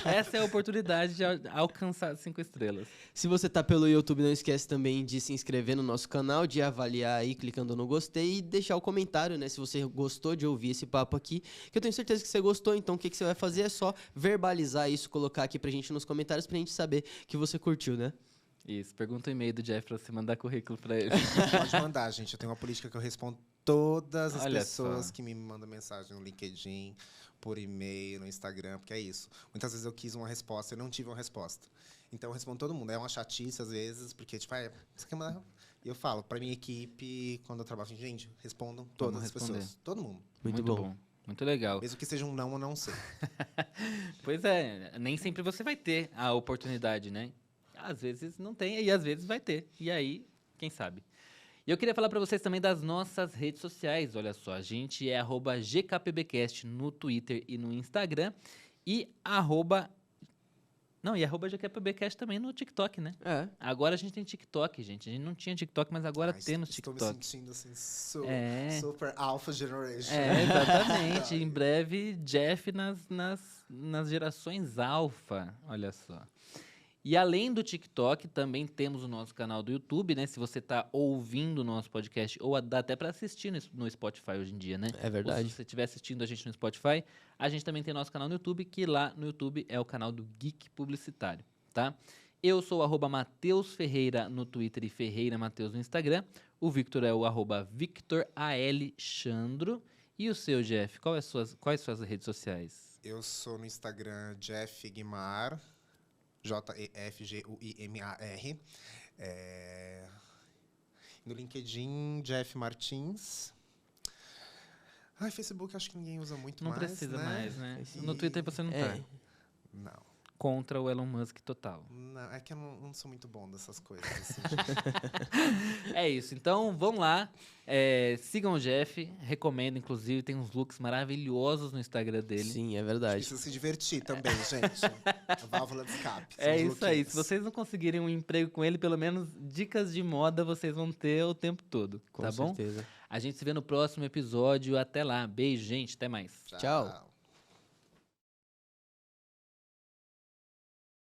Essa é a oportunidade de alcançar 5 estrelas. Se você tá pelo YouTube, não esquece também de se inscrever no nosso canal, de avaliar aí, clicando no gostei e deixar o comentário, né? Se você gostou de ouvir esse papo aqui, que eu tenho certeza que você gostou, então o que você vai fazer é só verbalizar isso, colocar aqui pra gente nos comentários pra gente saber que você curtiu, né? Isso, pergunta o e-mail do Jeff pra você mandar currículo pra ele. Pode mandar, gente. Eu tenho uma política que eu respondo todas as pessoas que me mandam mensagem no LinkedIn, por e-mail, no Instagram, porque é isso. Muitas vezes eu quis uma resposta e não tive uma resposta. Então eu respondo todo mundo. É uma chatice às vezes, porque tipo, você quer mandar? E eu falo pra minha equipe, quando eu trabalho, gente, respondam todas as pessoas. Todo mundo. Muito bom. Muito legal. Mesmo que seja um não ou não sei. Pois é, nem sempre você vai ter a oportunidade, né? Às vezes não tem, e às vezes vai ter. E aí, quem sabe? E eu queria falar para vocês também das nossas redes sociais. Olha só, a gente é @GKPBcast no Twitter e no Instagram. E Não, e arroba GQPBcast também no TikTok, né? É. Agora a gente tem TikTok, gente. A gente não tinha TikTok, mas agora temos Estou me TikTok. sentindo assim, É. super alpha generation. É, exatamente. Em breve, Jeff nas gerações alfa. Olha só. E além do TikTok, também temos o nosso canal do YouTube, né? Se você está ouvindo o nosso podcast, ou dá até para assistir no Spotify hoje em dia, né? É verdade. Ou se você estiver assistindo a gente no Spotify, a gente também tem nosso canal no YouTube, que lá no YouTube é o canal do Geek Publicitário, tá? Eu sou o @Mateus Ferreira no Twitter e Ferreira Mateus no Instagram. O Victor é o @VictorALexandro. E o seu, Jeff? Quais suas redes sociais? Eu sou no Instagram Jeff Guimar, JEFGUIMAR. No LinkedIn, Jeff Martins. Ai, Facebook acho que ninguém usa muito Não mais, precisa né? mais, né? E- No Twitter você não tá. Não. Contra o Elon Musk total. Não, é que eu não sou muito bom dessas coisas. Assim. É isso. Então, vamos lá. Sigam o Jeff. Recomendo, inclusive. Tem uns looks maravilhosos no Instagram dele. Sim, é verdade. Precisa se divertir também, gente. Válvula de escape. É são os isso aí. lookinhos. Se vocês não conseguirem um emprego com ele, pelo menos dicas de moda vocês vão ter o tempo todo. Com tá bom? certeza. A gente se vê no próximo episódio. Até lá. Beijo, gente. Até mais. Tchau.